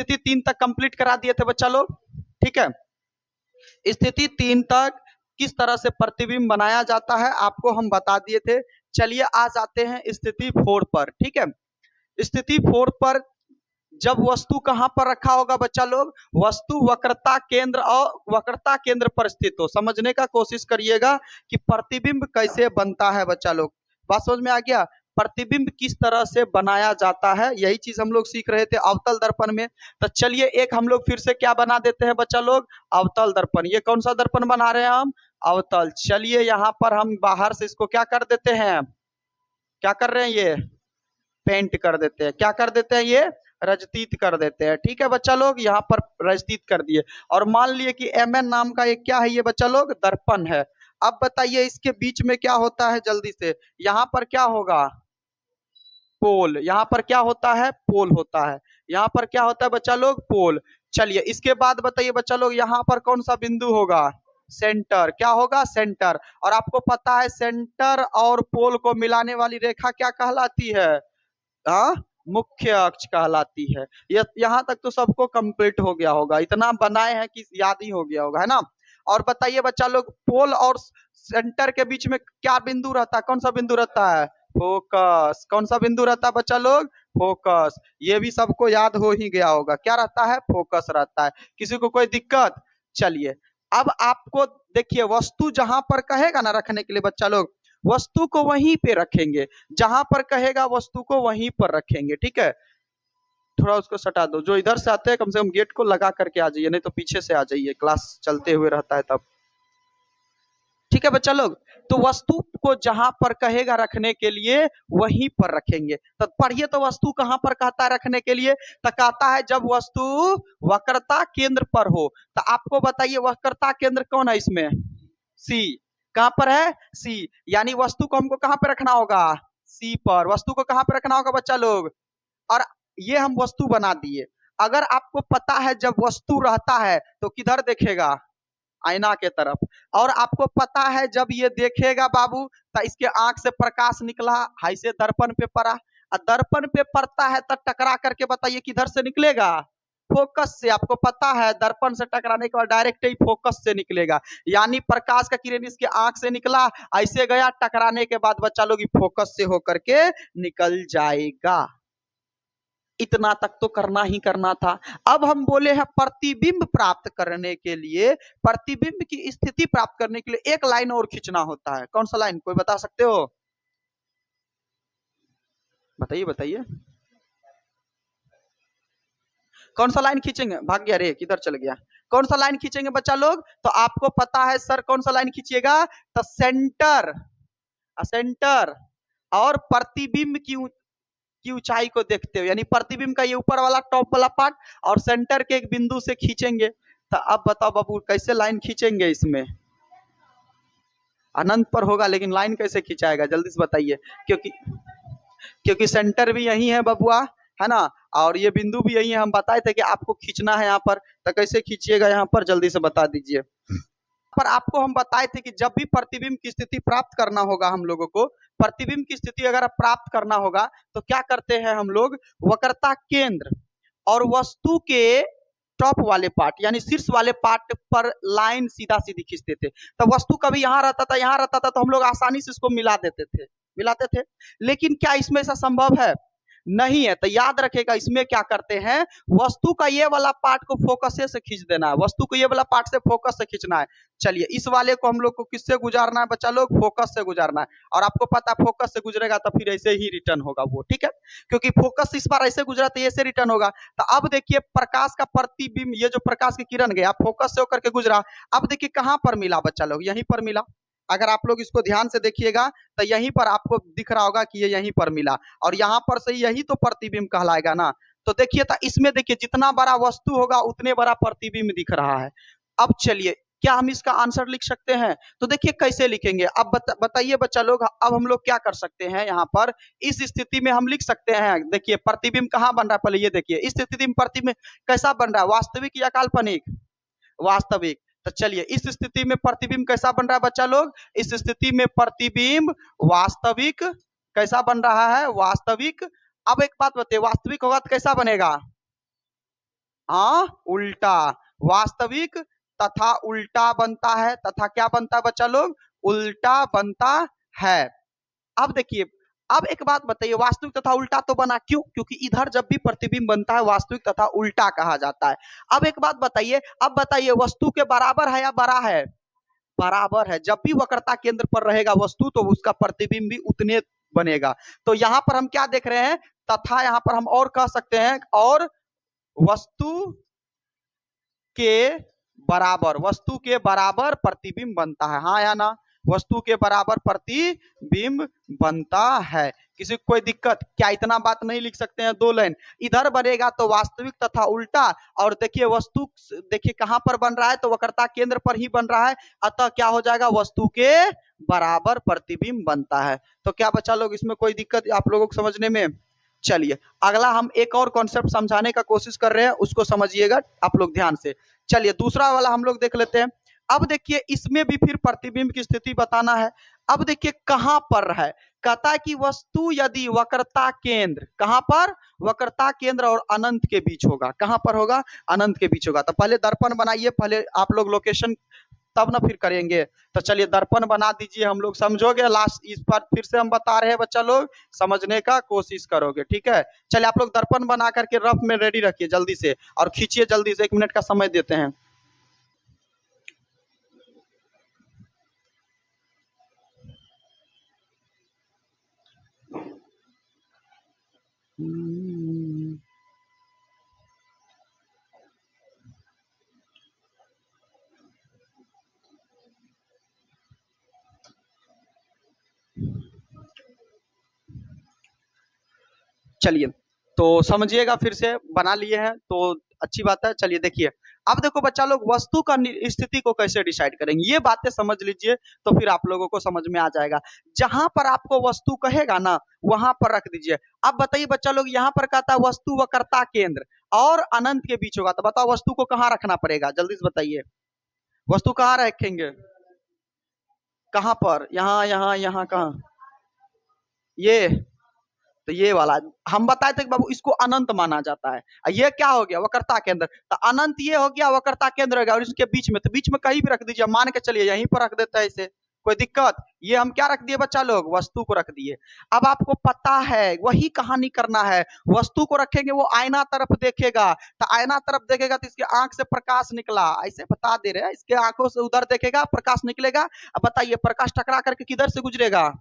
स्थिति 3 तक कंप्लीट करा दिए थे बच्चा लोग, ठीक है। स्थिति 3 तक किस तरह से प्रतिबिंब बनाया जाता है आपको हम बता दिए थे। चलिए आज आते हैं स्थिति 4 पर, ठीक है। स्थिति 4 पर जब वस्तु कहां पर रखा होगा बच्चा लोग, वस्तु वक्रता केंद्र और वक्रता केंद्र पर स्थित हो। समझने का कोशिश करिएगा कि प्रतिबिंब कैसे बनता है बच्चा लोग, बात समझ में आ गया। प्रतिबिंब किस तरह से बनाया जाता है यही चीज हम लोग सीख रहे थे अवतल दर्पण में। तो चलिए एक हम लोग फिर से क्या बना देते हैं बच्चा लोग, अवतल दर्पण। ये कौन सा दर्पण बना रहे हैं हम, अवतल। चलिए यहाँ पर हम बाहर से इसको क्या कर देते हैं, क्या कर रहे हैं, ये पेंट कर देते हैं। क्या कर देते हैं, ये रजतीत कर देते हैं, ठीक है बच्चा लोग। यहाँ पर रजतीत कर दिए और मान लिए कि Mn नाम का एक क्या है ये बच्चा लोग, दर्पण है। अब बताइए इसके बीच में क्या होता है, जल्दी से यहाँ पर क्या होगा, पोल। यहाँ पर क्या होता है, पोल होता है। यहाँ पर क्या होता है बच्चा लोग, पोल। चलिए इसके बाद बताइए बच्चा लोग यहाँ पर कौन सा बिंदु होगा, सेंटर। क्या होगा, सेंटर। और आपको पता है सेंटर और पोल को मिलाने वाली रेखा क्या कहलाती है, मुख्य अक्ष कहलाती है। यहाँ तक तो सबको कंप्लीट हो गया होगा, इतना बनाए हैं कि याद ही हो गया होगा, है ना। और बताइए बच्चा लोग पोल और सेंटर के बीच में क्या बिंदु रहता है, कौन सा बिंदु रहता है, फोकस। कौन सा बिंदु रहता है बच्चा लोग, फोकस। ये भी सबको याद हो ही गया होगा, क्या रहता है, फोकस रहता है। किसी को कोई दिक्कत। चलिए अब आपको देखिए वस्तु जहां पर कहेगा ना रखने के लिए बच्चा लोग, वस्तु को वहीं पे रखेंगे, जहां पर कहेगा वस्तु को वहीं पर रखेंगे, ठीक है। थोड़ा उसको सटा दो, जो इधर से आते हैं कम से कम गेट को लगा करके आ जाइए, नहीं तो पीछे से आ जाइए, क्लास चलते हुए रहता है तब, ठीक है बच्चा लोग। तो वस्तु को जहां पर कहेगा रखने के लिए वहीं पर रखेंगे। तो पढ़िए तो वस्तु कहां पर कहता है रखने के लिए, तो कहता है जब वस्तु वक्रता केंद्र पर हो। तो आपको बताइए वक्रता केंद्र कौन है इसमें, सी। कहां पर है, सी। यानी वस्तु को हमको कहां पर रखना होगा, सी पर। वस्तु को कहां पर रखना होगा बच्चा लोग, और ये हम वस्तु बना दिए। अगर आपको पता है जब वस्तु रहता है तो किधर देखेगा, आईना के तरफ। और आपको पता है जब ये देखेगा बाबू तो इसके आंख से प्रकाश निकला, ऐसे दर्पण पे पड़ा, और दर्पण पे पड़ता है तो टकरा करके बताइए किधर से निकलेगा, फोकस से। आपको पता है दर्पण से टकराने के बाद डायरेक्ट ही फोकस से निकलेगा। यानी प्रकाश का किरण इसके आंख से निकला, ऐसे गया, टकराने के बाद बच्चा लोग फोकस से होकर के निकल जाएगा। इतना तक तो करना ही करना था। अब हम बोले हैं प्रतिबिंब प्राप्त करने के लिए, प्रतिबिंब की स्थिति प्राप्त करने के लिए एक लाइन और खींचना होता है। कौन सा लाइन, कोई बता सकते हो, बताइए बताइए कौन सा लाइन खींचेंगे, भाग गया रे, किधर चल गया। कौन सा लाइन खींचेंगे बच्चा लोग, तो आपको पता है सर कौन सा लाइन खींचिएगा, तो सेंटर, सेंटर और प्रतिबिंब की ऊंचाई को देखते हुए, यानी प्रतिबिंब का ये ऊपर वाला टॉप वाला पार्ट और सेंटर के एक बिंदु से खींचेंगे। तो अब बताओ बाबू कैसे लाइन खींचेंगे, इसमें अनंत पर होगा लेकिन लाइन कैसे खींचाएगा, जल्दी से बताइए। क्योंकि सेंटर भी यही है बबुआ, है ना, और ये बिंदु भी यही है। हम बताए थे कि आपको खींचना है यहाँ पर, तो कैसे खींचिएगा यहाँ पर, जल्दी से बता दीजिए। पर आपको हम बताए थे कि जब भी प्रतिबिंब की स्थिति प्राप्त करना होगा हम लोगों को, प्रतिबिंब की स्थिति अगर प्राप्त करना होगा तो क्या करते हैं हम लोग, वक्रता केंद्र और वस्तु के टॉप वाले पार्ट यानी शीर्ष वाले पार्ट पर लाइन सीधा सीधी खींचते थे। तो वस्तु कभी यहाँ रहता था, यहाँ रहता था, तो हम लोग आसानी से इसको मिला देते थे, मिलाते थे। लेकिन क्या इसमें ऐसा संभव है, नहीं है। तो याद रखेगा इसमें क्या करते हैं, वस्तु का ये वाला पार्ट को फोकस से खींच देना है, वस्तु को ये वाला पार्ट से फोकस से खींचना है। चलिए इस वाले को हम लोग को किससे गुजारना है बच्चा लोग, फोकस से गुजारना है। और आपको पता है फोकस से गुजरेगा तो फिर ऐसे ही रिटर्न होगा वो, ठीक है। क्योंकि फोकस इस बार ऐसे गुजरा तो ऐसे रिटर्न होगा। तो अब देखिए प्रकाश का प्रतिबिंब, ये जो प्रकाश की किरण गया फोकस से होकर के गुजरा, अब देखिए कहां पर मिला बच्चा लोग, यहीं पर मिला। अगर आप लोग इसको ध्यान से देखिएगा तो यहीं पर आपको दिख रहा होगा कि ये यहीं पर मिला, और यहाँ पर से यही तो प्रतिबिंब कहलाएगा ना। तो देखिए तो इसमें देखिए जितना बड़ा वस्तु होगा उतने बड़ा प्रतिबिंब दिख रहा है। अब चलिए क्या हम इसका आंसर लिख सकते हैं, तो देखिए कैसे लिखेंगे। अब बताइए बच्चा लोग, अब हम लोग क्या कर सकते हैं, यहाँ पर इस स्थिति में हम लिख सकते हैं। देखिए प्रतिबिंब कहाँ बन रहा है, पहले ये देखिए इस स्थिति में प्रतिबिंब कैसा बन रहा है, वास्तविक या काल्पनिक, वास्तविक। तो चलिए इस स्थिति में प्रतिबिंब कैसा बन रहा है बच्चा लोग, इस स्थिति में प्रतिबिंब वास्तविक कैसा बन रहा है, वास्तविक। अब एक बात बताइए वास्तविक होगा तो कैसा बनेगा, हाँ उल्टा, वास्तविक तथा उल्टा बनता है, तथा क्या बनता है बच्चा लोग, उल्टा बनता है। अब देखिए, अब एक बात बताइए, वास्तविक तथा उल्टा तो बना क्यों, क्योंकि इधर जब भी प्रतिबिंब बनता है वास्तविक तथा उल्टा कहा जाता है। अब एक बात बताइए, अब बताइए वस्तु के बराबर है या बड़ा है, बराबर है। जब भी वक्रता केंद्र पर रहेगा वस्तु तो उसका प्रतिबिंब भी उतने बनेगा। तो यहां पर हम क्या देख रहे हैं, तथा यहां पर हम और कह सकते हैं, और वस्तु के बराबर, वस्तु के बराबर प्रतिबिंब बनता है, हाँ या ना, वस्तु के बराबर प्रतिबिंब बनता है। किसी को कोई दिक्कत क्या, इतना बात नहीं लिख सकते हैं, 2 लाइन इधर बनेगा तो वास्तविक तथा उल्टा, और देखिए वस्तु, देखिए कहां पर बन रहा है, तो वक्रता केंद्र पर ही बन रहा है, अतः क्या हो जाएगा, वस्तु के बराबर प्रतिबिंब बनता है। तो क्या बच्चा लोग इसमें कोई दिक्कत आप लोगों को समझने में। चलिए अगला हम एक और कॉन्सेप्ट समझाने का कोशिश कर रहे हैं, उसको समझिएगा आप लोग ध्यान से। चलिए दूसरा वाला हम लोग देख लेते हैं। अब देखिए इसमें भी फिर प्रतिबिंब की स्थिति बताना है। अब देखिए कहां पर है, कहता है कि वस्तु यदि वक्रता केंद्र, कहां पर, वक्रता केंद्र और अनंत के बीच होगा, कहां पर होगा, अनंत के बीच होगा। तो पहले दर्पण बनाइए, पहले आप लोग लोकेशन तब ना फिर करेंगे। तो चलिए दर्पण बना दीजिए, हम लोग समझोगे, लास्ट इस बार फिर से हम बता रहे हैं, बच्चा लोग समझने का कोशिश करोगे, ठीक है। चलिए आप लोग दर्पण बना करके रफ में रेडी रखिए जल्दी से, और खींचिए जल्दी से, 1 मिनट का समय देते हैं। चलिए तो समझिएगा, फिर से बना लिए हैं तो अच्छी बात है। चलिए देखिए, अब देखो बच्चा लोग वस्तु का स्थिति को कैसे डिसाइड करेंगे, ये बातें समझ लीजिए तो फिर आप लोगों को समझ में आ जाएगा। जहां पर आपको वस्तु कहेगा ना वहां पर रख दीजिए। अब बताइए बच्चा लोग, यहाँ पर कहता है वस्तु वक्रता केंद्र और अनंत के बीच होगा, तो बताओ वस्तु को कहाँ रखना पड़ेगा, जल्दी से बताइए, वस्तु कहाँ रखेंगे, कहाँ पर, यहाँ यहाँ यहाँ कहाँ, ये, तो ये वाला हम बताए थे कि बाबू इसको अनंत माना जाता है। ये क्या हो गया, वक्रता केंद्र, तो अनंत ये हो गया, वक्रता केंद्र हो गया, और इसके बीच में, तो बीच में कहीं भी रख दीजिए, मान के चलिए यहीं पर रख देता है इसे, कोई दिक्कत। ये हम क्या रख दिए बच्चा लोग, वस्तु को रख दिए। अब आपको पता है वही कहानी करना है, वस्तु को रखेंगे वो आईना तरफ देखेगा, तो आईना तरफ देखेगा तो इसके आंख से प्रकाश निकला, ऐसे बता दे रहे हैं, इसके आंखों से उधर देखेगा प्रकाश निकलेगा। अब बताइए प्रकाश टकरा करके किधर से गुजरेगा,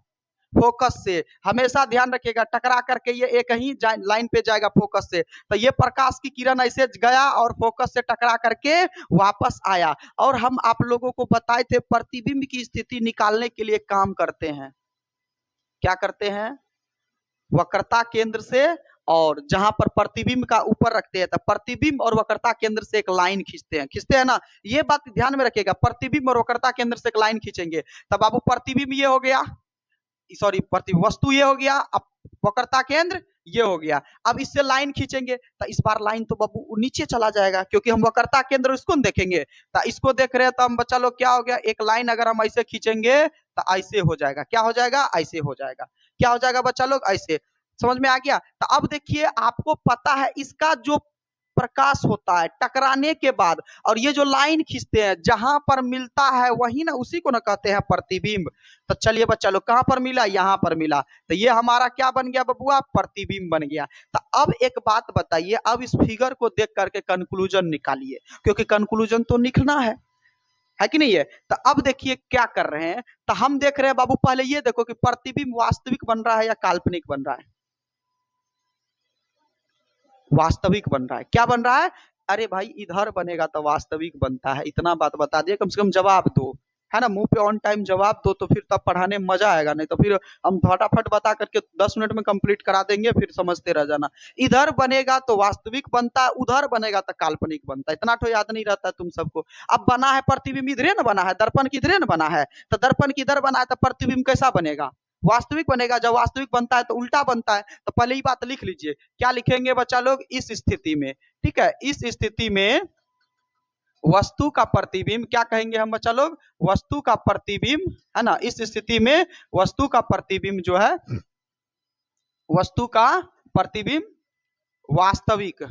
फोकस से, हमेशा ध्यान रखिएगा, टकरा करके ये एक ही लाइन पे जाएगा फोकस से। तो ये प्रकाश की किरण ऐसे गया और फोकस से टकरा करके वापस आया। और हम आप लोगों को बताए थे प्रतिबिंब की स्थिति निकालने के लिए काम करते हैं, क्या करते हैं, वक्रता केंद्र से, और जहां पर प्रतिबिंब का ऊपर रखते हैं तो प्रतिबिंब और वक्रता केंद्र से एक लाइन खींचते हैं ना, ये बात ध्यान में रखिएगा, प्रतिबिंब और वक्रता केंद्र से एक लाइन खींचेंगे, तब बाबू प्रतिबिंब ये हो गया, सॉरी प्रति वस्तु ये हो गया, अब वक्रता केंद्र ये हो गया। अब इससे लाइन खींचेंगे तो इस बार लाइन तो बाबू नीचे चला जाएगा, क्योंकि हम वक्रता केंद्र इसको देखेंगे, तो इसको देख रहे हैं, तो हम बच्चा लोग क्या हो गया, एक लाइन अगर हम ऐसे खींचेंगे तो ऐसे हो जाएगा, क्या हो जाएगा, ऐसे हो जाएगा, क्या हो जाएगा बच्चा लोग, ऐसे, समझ में आ गया। तो अब देखिए आपको पता है इसका जो प्रकाश होता है टकराने के बाद, और ये जो लाइन खींचते हैं जहां पर मिलता है वही ना, उसी को ना कहते हैं प्रतिबिंब। तो चलिए बच्चा लोग कहां पर मिला, यहां पर मिला, तो ये हमारा क्या बन गया बबुआ, प्रतिबिंब बन गया। तो अब एक बात बताइए, अब इस फिगर को देख करके कंक्लूजन निकालिए, क्योंकि कंक्लूजन तो लिखना है कि नहीं है। तो अब देखिए क्या कर रहे हैं, तो हम देख रहे हैं बाबू, पहले ये देखो कि प्रतिबिंब वास्तविक बन रहा है या काल्पनिक बन रहा है, वास्तविक बन रहा है, क्या बन रहा है, अरे भाई इधर बनेगा तो वास्तविक बनता है, इतना बात बता दिए, कम से कम जवाब दो, है ना, मुंह पे ऑन टाइम जवाब दो, तो फिर तब पढ़ाने में मजा आएगा, नहीं तो फिर हम फटाफट बता करके 10 मिनट में कंप्लीट करा देंगे, फिर समझते रह जाना। इधर बनेगा तो वास्तविक बनता है, उधर बनेगा तो काल्पनिक बनता है, इतना तो याद नहीं रहता है तुम सबको। अब बना है प्रतिबिंब इधरे न बना है, दर्पण किधरे न बना है, तो दर्पण किधर बना है तो प्रतिबिंब कैसा बनेगा, वास्तविक बनेगा। जब वास्तविक बनता है तो उल्टा बनता है, तो पहले ही बात लिख लीजिए, क्या लिखेंगे बच्चा लोग, इस स्थिति में, ठीक है, इस स्थिति में वस्तु का प्रतिबिंब, क्या कहेंगे हम बच्चा लोग, वस्तु का प्रतिबिंब, है ना, इस स्थिति में वस्तु का प्रतिबिंब जो है, वस्तु का प्रतिबिंब वास्तविक,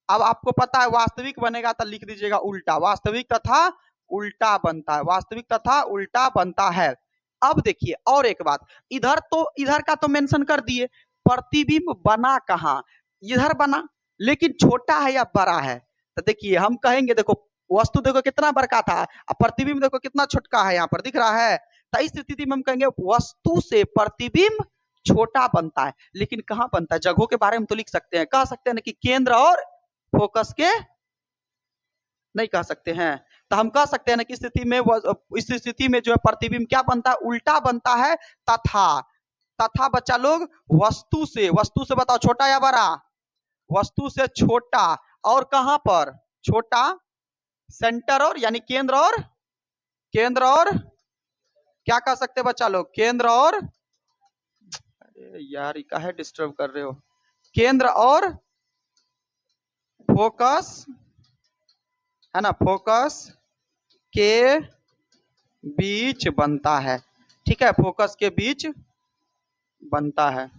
अब आपको पता है वास्तविक बनेगा तो लिख दीजिएगा उल्टा, वास्तविक तथा उल्टा बनता है, वास्तविक तथा उल्टा बनता है। अब देखिए और एक बात, इधर का तो मेंशन कर दिए, प्रतिबिंब बना कहाँ, इधर बना, लेकिन छोटा है या बड़ा है? तो देखिए हम कहेंगे, देखो वस्तु देखो कितना बड़का था, प्रतिबिंब देखो कितना छोटका है, यहाँ पर दिख रहा है। तो इस स्थिति में हम कहेंगे वस्तु से प्रतिबिंब छोटा बनता है, लेकिन कहाँ बनता है, जगहों के बारे में तो लिख सकते हैं, कह सकते हैं ना कि केंद्र और फोकस के, नहीं कह सकते हैं। तो हम कह सकते हैं ना कि इस स्थिति में जो है प्रतिबिंब क्या बनता है, उल्टा बनता है। तथा बच्चा लोग वस्तु से बताओ छोटा या बड़ा, वस्तु से छोटा, और कहां पर छोटा, सेंटर और यानी केंद्र और क्या कह सकते बच्चा लोग, केंद्र और, अरे यार काहे डिस्टर्ब कर रहे हो, केंद्र और फोकस है ना, फोकस के बीच बनता है। ठीक है, फोकस के बीच बनता है।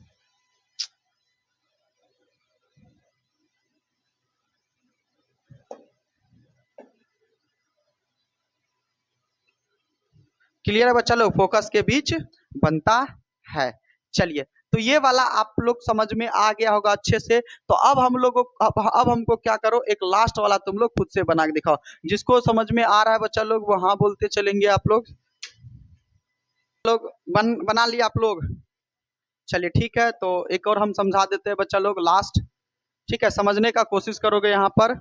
क्लियर है बच्चा लोग, फोकस के बीच बनता है। चलिए, तो ये वाला आप लोग समझ में आ गया होगा अच्छे से। तो अब हम लोगों अब हमको क्या करो, एक लास्ट वाला तुम लोग खुद से बना के दिखाओ, जिसको समझ में आ रहा है बच्चा लोग वो हाँ बोलते चलेंगे, आप लोग बना लिया आप लोग। चलिए ठीक है, तो एक और हम समझा देते हैं बच्चा लोग लास्ट। ठीक है, समझने का कोशिश करोगे यहाँ पर,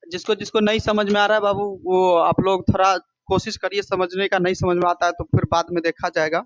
जिसको जिसको नहीं समझ में आ रहा है बाबू वो आप लोग थोड़ा कोशिश करिए समझने का, नहीं समझ में आता है तो फिर बाद में देखा जाएगा।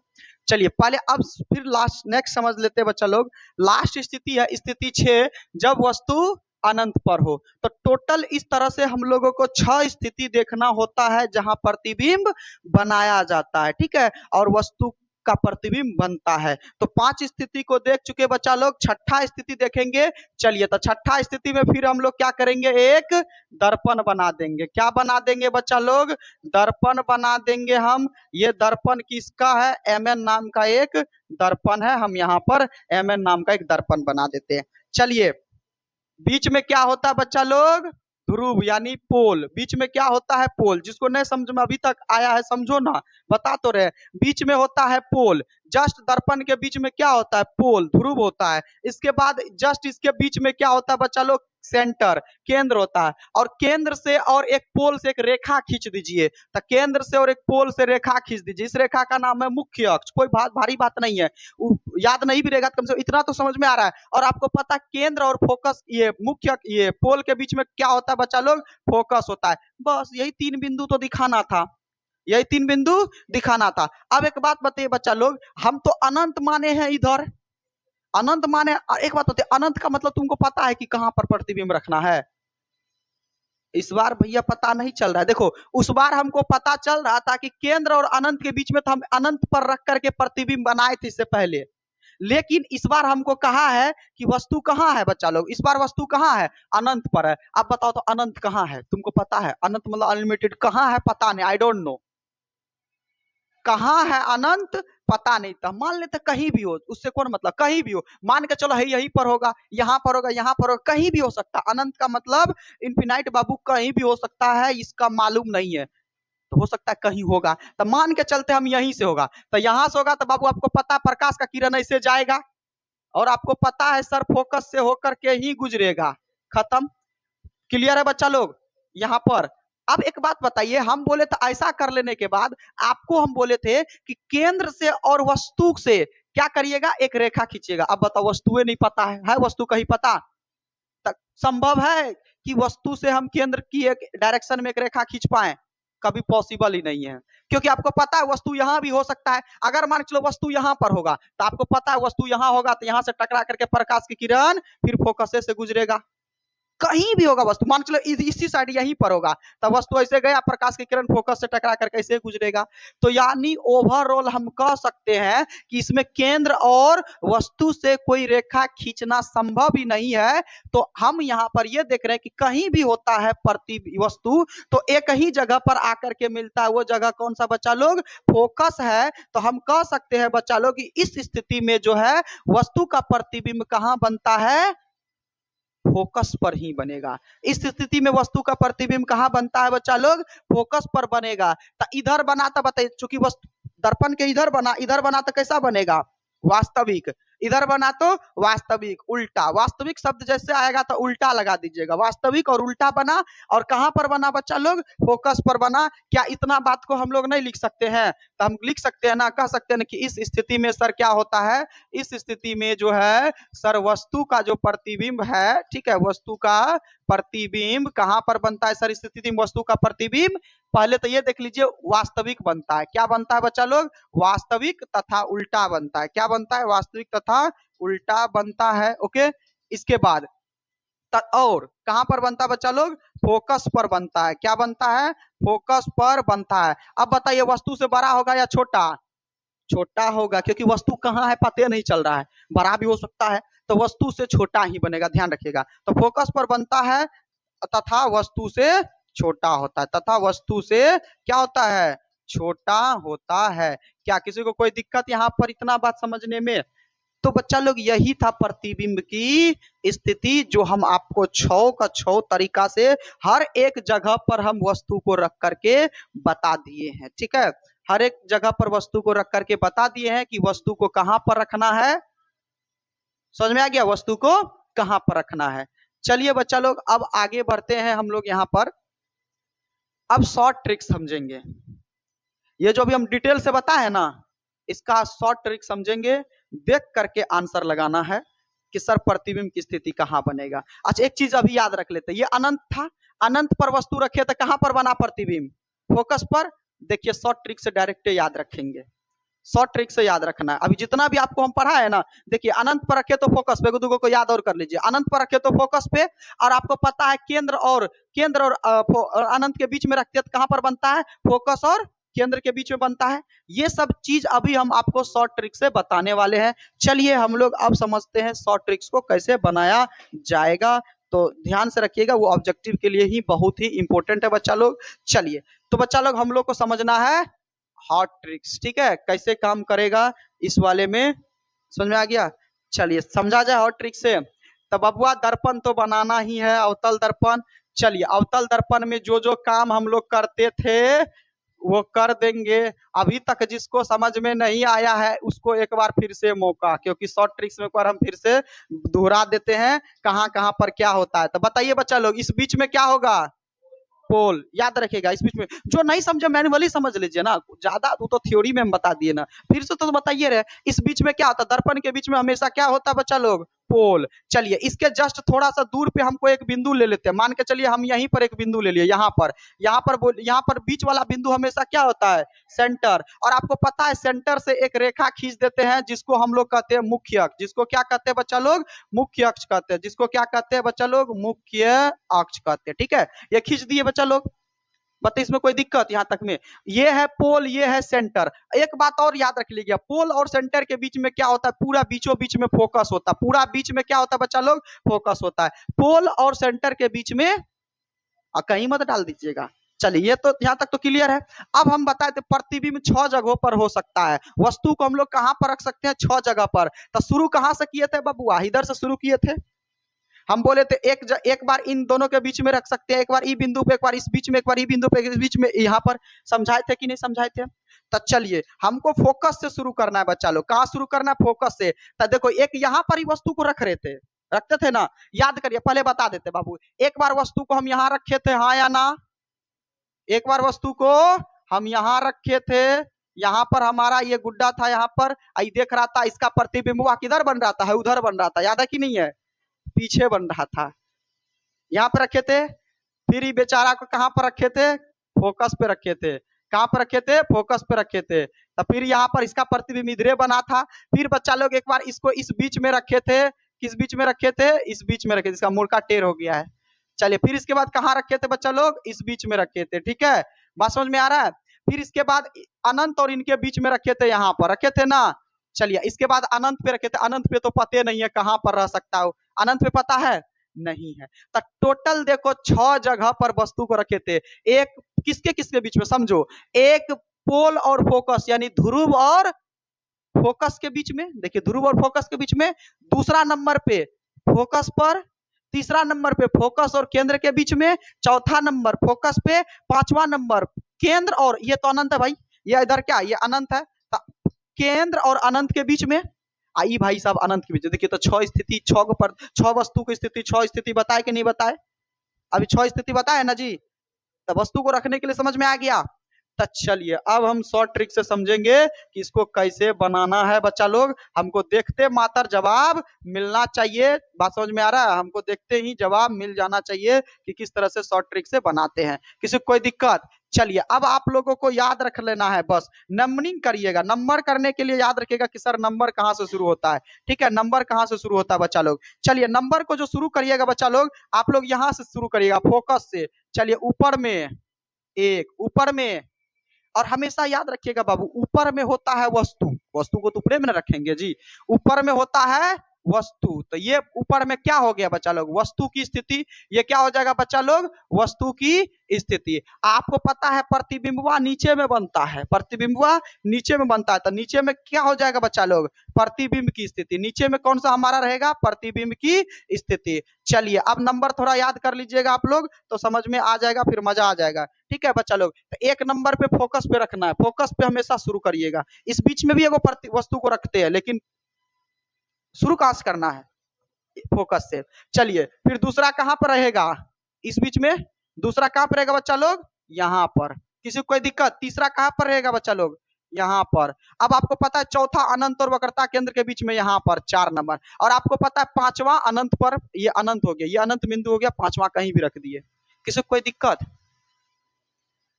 चलिए पहले अब फिर लास्ट नेक्स्ट समझ लेते हैं बच्चा लोग। लास्ट स्थिति है स्थिति 6, जब वस्तु अनंत पर हो। तो टोटल इस तरह से हम लोगों को 6 स्थिति देखना होता है जहां प्रतिबिंब बनाया जाता है। ठीक है, और वस्तु का प्रतिबिंब बनता है। तो 5 स्थिति को देख चुके बच्चा लोग, छठा स्थिति देखेंगे। चलिए, तो छठा स्थिति में फिर हम लोग क्या करेंगे, एक दर्पण बना देंगे। क्या बना देंगे बच्चा लोग, दर्पण बना देंगे हम। ये दर्पण किसका है, एमएन नाम का एक दर्पण है, हम यहाँ पर एमएन नाम का एक दर्पण बना देते हैं। चलिए, बीच में क्या होता है बच्चा लोग, ध्रुव यानी पोल। बीच में क्या होता है, पोल। जिसको नहीं समझ में अभी तक आया है समझो ना, बता तो रहे। बीच में होता है पोल, जस्ट दर्पण के बीच में क्या होता है, पोल ध्रुव होता है। इसके बाद जस्ट इसके बीच में क्या होता है बच्चा लोग, सेंटर केंद्र होता है। और केंद्र से और एक पोल से एक रेखा खींच दीजिए। तो केंद्र से और एक पोल से रेखा खींच दीजिए, इस रेखा का नाम है मुख्य अक्ष। कोई भारी बात नहीं है, याद नहीं भी रहेगा कम से कम इतना तो समझ में आ रहा है। और आपको पता केंद्र और फोकस, ये पोल के बीच में क्या होता है बच्चा लोग, फोकस होता है। बस यही 3 बिंदु तो दिखाना था, यही 3 बिंदु दिखाना था। अब एक बात बताइए बच्चा लोग, हम तो अनंत माने हैं इधर, अनंत माने। एक बात होती है, अनंत का मतलब तुमको पता है कि कहां पर प्रतिबिंब रखना है? इस बार भैया पता नहीं चल रहा है। देखो उस बार हमको पता चल रहा था कि केंद्र और अनंत के बीच में तो हम अनंत पर रख करके प्रतिबिंब बनाए थे इससे पहले। लेकिन इस बार हमको कहा है कि वस्तु कहाँ है बच्चा लोग, इस बार वस्तु कहाँ है, अनंत पर है। अब बताओ तो अनंत कहाँ है, तुमको पता है? अनंत मतलब अनलिमिटेड, कहाँ है पता नहीं, आई डोंट नो कहाँ है अनंत, पता नहीं था। मान लेते कहीं भी हो, उससे कौन मतलब, कहीं भी हो, मान के चलो है यहीं पर होगा, यहाँ पर होगा, यहाँ पर होगा, कहीं भी हो सकता है। अनंत का मतलब इनफिनाइट बाबू, कहीं भी हो सकता है, इसका मालूम नहीं है। तो हो सकता है कहीं होगा, तो मान के चलते हम यहीं से होगा। तो यहाँ से होगा तो बाबू आपको पता प्रकाश का किरण ऐसे जाएगा, और आपको पता है सर फोकस से होकर के ही गुजरेगा। खत्म। क्लियर है बच्चा लोग यहाँ पर? अब एक बात बताइए, हम बोले तो ऐसा कर लेने के बाद आपको हम बोले थे कि केंद्र से और वस्तु से क्या करिएगा, एक रेखा खींचिएगा। अब बताओ वस्तुएं नहीं पता है वस्तु कहीं पता? तक संभव है कि वस्तु से हम केंद्र की एक डायरेक्शन में एक रेखा खींच पाए? कभी पॉसिबल ही नहीं है, क्योंकि आपको पता है वस्तु यहां भी हो सकता है। अगर मान चलो वस्तु यहां पर होगा तो आपको पता है वस्तु यहां होगा, तो यहां से टकरा करके प्रकाश की किरण फिर फोकस से गुजरेगा। कहीं भी होगा वस्तु, मान चलो इसी साइड यहीं पर होगा, तब वस्तु ऐसे गया, प्रकाश की किरण फोकस से टकरा कर कैसे गुजरेगा। तो यानी ओवरऑल हम कह सकते हैं कि इसमें केंद्र और वस्तु से कोई रेखा खींचना संभव ही नहीं है। तो हम यहाँ पर ये देख रहे हैं कि कहीं भी होता है प्रति वस्तु तो एक ही जगह पर आकर के मिलता है। वो जगह कौन सा बच्चा लोग, फोकस है। तो हम कह सकते हैं बच्चा लोग कि इस स्थिति में जो है वस्तु का प्रतिबिंब कहाँ बनता है, फोकस पर ही बनेगा। इस स्थिति में वस्तु का प्रतिबिंब कहाँ बनता है बच्चा लोग? फोकस पर बनेगा। तो इधर बना तो बताइए, चूंकि वस्तु दर्पण के इधर बना तो कैसा बनेगा? वास्तविक। इधर बना तो वास्तविक। उल्टा, वास्तविक शब्द जैसे आएगा तो उल्टा लगा दीजिएगा। वास्तविक और उल्टा बना। और कहां पर बना बच्चा लोग? फोकस पर बना। क्या इतना बात को हम लोग नहीं लिख सकते हैं? तो हम लिख सकते हैं ना, कह सकते हैं ना कि इस स्थिति में सर क्या होता है, इस स्थिति में जो है सर वस्तु का जो प्रतिबिंब है, ठीक है, वस्तु का प्रतिबिंब कहां पर बनता है सर? इस स्थिति में वस्तु का प्रतिबिंब पहले तो ये देख लीजिए वास्तविक बनता है। क्या बनता है बच्चा लोग? वास्तविक तथा उल्टा बनता है। क्या बनता है? वास्तविक तथा उल्टा बनता है। ओके, इसके बाद और कहां पर बनता है बच्चा लोग? फोकस पर बनता है। क्या बनता है? फोकस पर बनता है। अब बताइए वस्तु से बड़ा होगा या छोटा? छोटा होगा, क्योंकि वस्तु कहाँ है पता नहीं चल रहा है, बड़ा भी हो सकता है, तो वस्तु से छोटा ही बनेगा, ध्यान रखिएगा। तो फोकस पर बनता है तथा वस्तु से छोटा होता है। तथा वस्तु से क्या होता है? छोटा होता है। क्या किसी को कोई दिक्कत यहाँ पर इतना बात समझने में? तो बच्चा लोग यही था प्रतिबिंब की स्थिति, जो हम आपको 6 का 6 तरीका से हर एक जगह पर हम वस्तु को रख करके बता दिए हैं। ठीक है, हर एक जगह पर वस्तु को रख करके बता दिए हैं कि वस्तु को कहां पर रखना है। समझ में आ गया? वस्तु को कहां पर रखना है। चलिए बच्चा लोग अब आगे बढ़ते हैं हम लोग यहाँ पर। अब शॉर्ट ट्रिक समझेंगे। ये जो भी हम डिटेल से बताए ना, इसका शॉर्ट ट्रिक समझेंगे। देख करके आंसर लगाना है कि सर प्रतिबिंब की स्थिति कहां बनेगा। अच्छा, एक चीज अभी याद रख लेते हैं, ये अनंत था, अनंत पर वस्तु रखे तो कहां पर बना प्रतिबिंब? फोकस पर। देखिए शॉर्ट ट्रिक से डायरेक्ट याद रखेंगे, शॉर्ट ट्रिक से याद रखना है। अभी जितना भी आपको हम पढ़ा है ना, देखिए अनंत पर रखे तो फोकस पे, दुगो को याद और कर लीजिए। अनंत पर रखे तो फोकस पे, और आपको पता है केंद्र और अनंत के बीच में रखते हैं तो कहां पर बनता है? फोकस और केंद्र के बीच में बनता है। ये सब चीज अभी हम आपको शॉर्ट ट्रिक से बताने वाले हैं। चलिए हम लोग अब समझते हैं शॉर्ट ट्रिक्स को कैसे बनाया जाएगा। तो ध्यान से रखिएगा, वो ऑब्जेक्टिव के लिए ही बहुत ही इंपॉर्टेंट है बच्चा लोग। चलिए तो बच्चा लोग हम लोग को समझना है हॉट ट्रिक्स, ठीक है, कैसे काम करेगा इस वाले में। समझ में आ गया? चलिए समझा जाए हॉट ट्रिक से। तब बबुआ दर्पण तो बनाना ही है, अवतल दर्पण। चलिए अवतल दर्पण में जो जो काम हम लोग करते थे वो कर देंगे। अभी तक जिसको समझ में नहीं आया है उसको एक बार फिर से मौका, क्योंकि शॉर्ट ट्रिक्स में एक बार हम फिर से दोहरा देते हैं कहां कहां पर क्या होता है। तो बताइए बच्चा लोग, इस बीच में क्या होगा? पोल। याद रखेगा, इस बीच में जो नहीं समझे मैनुअली समझ लीजिए ना, ज्यादा वो तो थ्योरी में हम बता दिए ना, फिर से तो बताइए रहे। इस बीच में क्या होता है? दर्पण के बीच में हमेशा क्या होता है बच्चा लोग? पोल। चलिए इसके जस्ट थोड़ा सा दूर पे हमको एक बिंदु ले लेते हैं। मान के चलिए हम यहीं पर एक बिंदु ले लिए, यहाँ पर बीच वाला बिंदु हमेशा क्या होता है? सेंटर। और आपको पता है सेंटर से एक रेखा खींच देते हैं जिसको हम लोग कहते हैं मुख्य अक्ष। जिसको क्या कहते हैं बच्चा लोग? मुख्य अक्ष कहते हैं। जिसको क्या कहते हैं बच्चा लोग? मुख्य अक्ष कहते हैं। ठीक है, ये खींच दिए बच्चा लोग। बताइए इसमें कोई दिक्कत यहाँ तक में? ये है पोल, ये है सेंटर। एक बात और याद रख लीजिए, पोल और सेंटर के बीच में क्या होता है? पूरा बीचों बीच में फोकस होता है। पूरा बीच में क्या होता है बच्चा लोग? फोकस होता है। पोल और सेंटर के बीच में कहीं मत डाल दीजिएगा। चलिए तो यहाँ तक तो क्लियर है। अब हम बताए थे प्रतिबिंब 6 जगहों पर हो सकता है। वस्तु को हम लोग कहां पर रख सकते हैं? 6 जगह पर। तो शुरू कहां से किए थे बबुआ? इधर से शुरू किए थे। हम बोले थे एक बार इन दोनों के बीच में रख सकते हैं, एक बार ई बिंदु पे, एक बार इस बीच में, एक बार ई बिंदु पे, इस बीच में। यहाँ पर समझाए थे कि नहीं समझाए थे? तो चलिए हमको फोकस से शुरू करना है बच्चा लोग। कहाँ शुरू करना है? फोकस से। तो देखो एक यहाँ पर ही वस्तु को रख रहे थे, रखते थे ना, याद करिए, पहले बता देते बाबू। एक बार वस्तु को हम यहाँ रखे थे, हाँ या ना? एक बार वस्तु को हम यहाँ रखे थे, यहाँ पर हमारा ये गुड्डा था, यहाँ पर आई देख रहा था, इसका प्रतिबिंब किधर बन रहा था? है उधर बन रहा था, याद है कि नहीं है? पीछे बन रहा था। यहाँ पे रखे थे। फिर बेचारा को कहां पर रखे थे? फोकस पे रखे थे। कहां पर रखे थे? फोकस पे रखे थे। तो फिर यहाँ पर इसका प्रतिबिंब इधरे बना था। फिर बच्चा लोग एक बार इसको इस बीच में रखे थे। किस बीच में रखे थे? इस बीच में रखे थे। इसका मुड़का टेढ़ हो गया है। चलिए फिर इसके बाद कहाँ रखे थे बच्चा लोग? इस बीच में रखे थे। ठीक है, बात समझ में आ रहा है? फिर इसके बाद अनंत और इनके बीच में रखे थे, यहाँ पर रखे थे ना। चलिए इसके बाद अनंत पे रखे थे। अनंत पे तो पते नहीं है कहां पर रह सकता हो, अनंत पे पता है? नहीं है। तो टोटल देखो 6 जगह पर वस्तु को रखे थे। एक किसके किसके बीच में समझो? एक पोल और फोकस, यानी ध्रुव और फोकस के बीच में। देखिए ध्रुव और फोकस के बीच में। दूसरा नंबर पे फोकस पर। तीसरा नंबर पे फोकस और केंद्र के बीच में, चौथा नंबर फोकस पे, पांचवा नंबर केंद्र और ये तो अनंत है भाई, ये इधर क्या ये अनंत है, केंद्र और अनंत के बीच में। आई भाई साहब अनंत के बीच देखिए तो छह स्थिति, छह वस्तु की स्थिति, छह स्थिति बताए कि नहीं बताए? अभी छह स्थिति बताए ना जी। तो वस्तु को रखने के लिए समझ में आ गया। तो चलिए अब हम शॉर्ट ट्रिक से समझेंगे कि इसको कैसे बनाना है बच्चा लोग। हमको देखते मात्र जवाब मिलना चाहिए। बात समझ में आ रहा है? हमको देखते ही जवाब मिल जाना चाहिए कि किस तरह से शॉर्ट ट्रिक से बनाते हैं। किसी को कोई दिक्कत? चलिए अब आप लोगों को याद रख लेना है, बस नंबरिंग करिएगा। नंबर करने के लिए याद रखिएगा कि सर नंबर कहाँ से शुरू होता है। ठीक है, नंबर कहाँ से शुरू होता है बच्चा लोग। चलिए नंबर को जो शुरू करिएगा बच्चा लोग, आप लोग यहाँ से शुरू करिएगा फोकस से। चलिए ऊपर में एक, ऊपर में, और हमेशा याद रखिएगा बाबू ऊपर में होता है वस्तु। वस्तु को तो ऊपर में रखेंगे जी। ऊपर में होता है वस्तु, तो ये ऊपर में क्या हो गया बच्चा लोग? वस्तु की स्थिति। ये क्या हो जाएगा बच्चा लोग? वस्तु की स्थिति। आपको पता है प्रतिबिंबवा नीचे में बनता है, प्रतिबिंबवा नीचे में बनता है, तो नीचे में क्या हो जाएगा बच्चा लोग? प्रतिबिंब की स्थिति। नीचे में कौन सा हमारा रहेगा? प्रतिबिंब की स्थिति। चलिए अब नंबर थोड़ा याद कर लीजिएगा आप लोग तो समझ में आ जाएगा, फिर मजा आ जाएगा। ठीक है बच्चा लोग, तो एक नंबर पे फोकस पे रखना है, फोकस पे हमेशा शुरू करिएगा। इस बीच में भी एगो वस्तु को रखते हैं, लेकिन शुरू कहां से करना है? फोकस से। चलिए फिर दूसरा कहां पर रहेगा? इस बीच में दूसरा कहां पर रहेगा बच्चा लोग? यहां पर। किसी को कोई दिक्कत? तीसरा कहां पर रहेगा बच्चा लोग? यहाँ पर। अब आपको पता है चौथा अनंत और वक्रता केंद्र के बीच में यहाँ पर 4 नंबर, और आपको पता है पांचवा अनंत पर, ये अनंत हो गया, ये अनंत बिंदु हो गया, पांचवा कहीं भी रख दिए। किसी को कोई दिक्कत?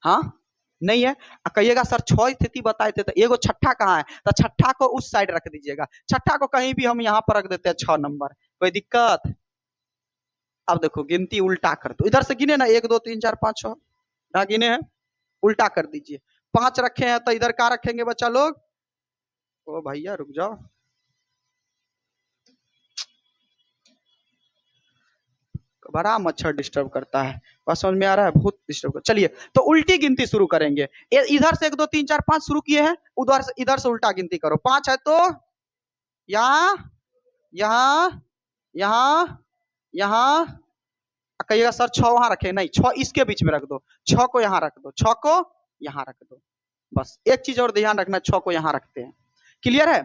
हाँ नहीं है? कहिएगा सर 6 स्थिति बताए थे तो एगो छठा कहाँ है? तो छठा को उस साइड रख दीजिएगा, छठा को कहीं भी हम यहाँ पर रख देते हैं 6 नंबर। कोई दिक्कत? अब देखो गिनती उल्टा कर दो, इधर से गिने ना 1 2 3 4 5 6 गिने हैं, उल्टा कर दीजिए। 5 रखे हैं तो इधर क्या रखेंगे बच्चा लोग? ओ भैया रुक जाओ, बड़ा मच्छर डिस्टर्ब करता है। बस समझ में आ रहा है? बहुत डिस्टर्ब कर। चलिए तो उल्टी गिनती शुरू करेंगे। इधर से 1 2 3 4 5 शुरू किए हैं, उधर से इधर से उल्टा गिनती करो। 5 है तो यहाँ, यहाँ, यहाँ, यहाँ। कहिएगा सर 6 वहां रखे, नहीं 6 इसके बीच में रख दो, 6 को यहाँ रख दो, 6 को यहाँ रख दो। बस एक चीज और ध्यान रखना, 6 को यहाँ रखते हैं। क्लियर है?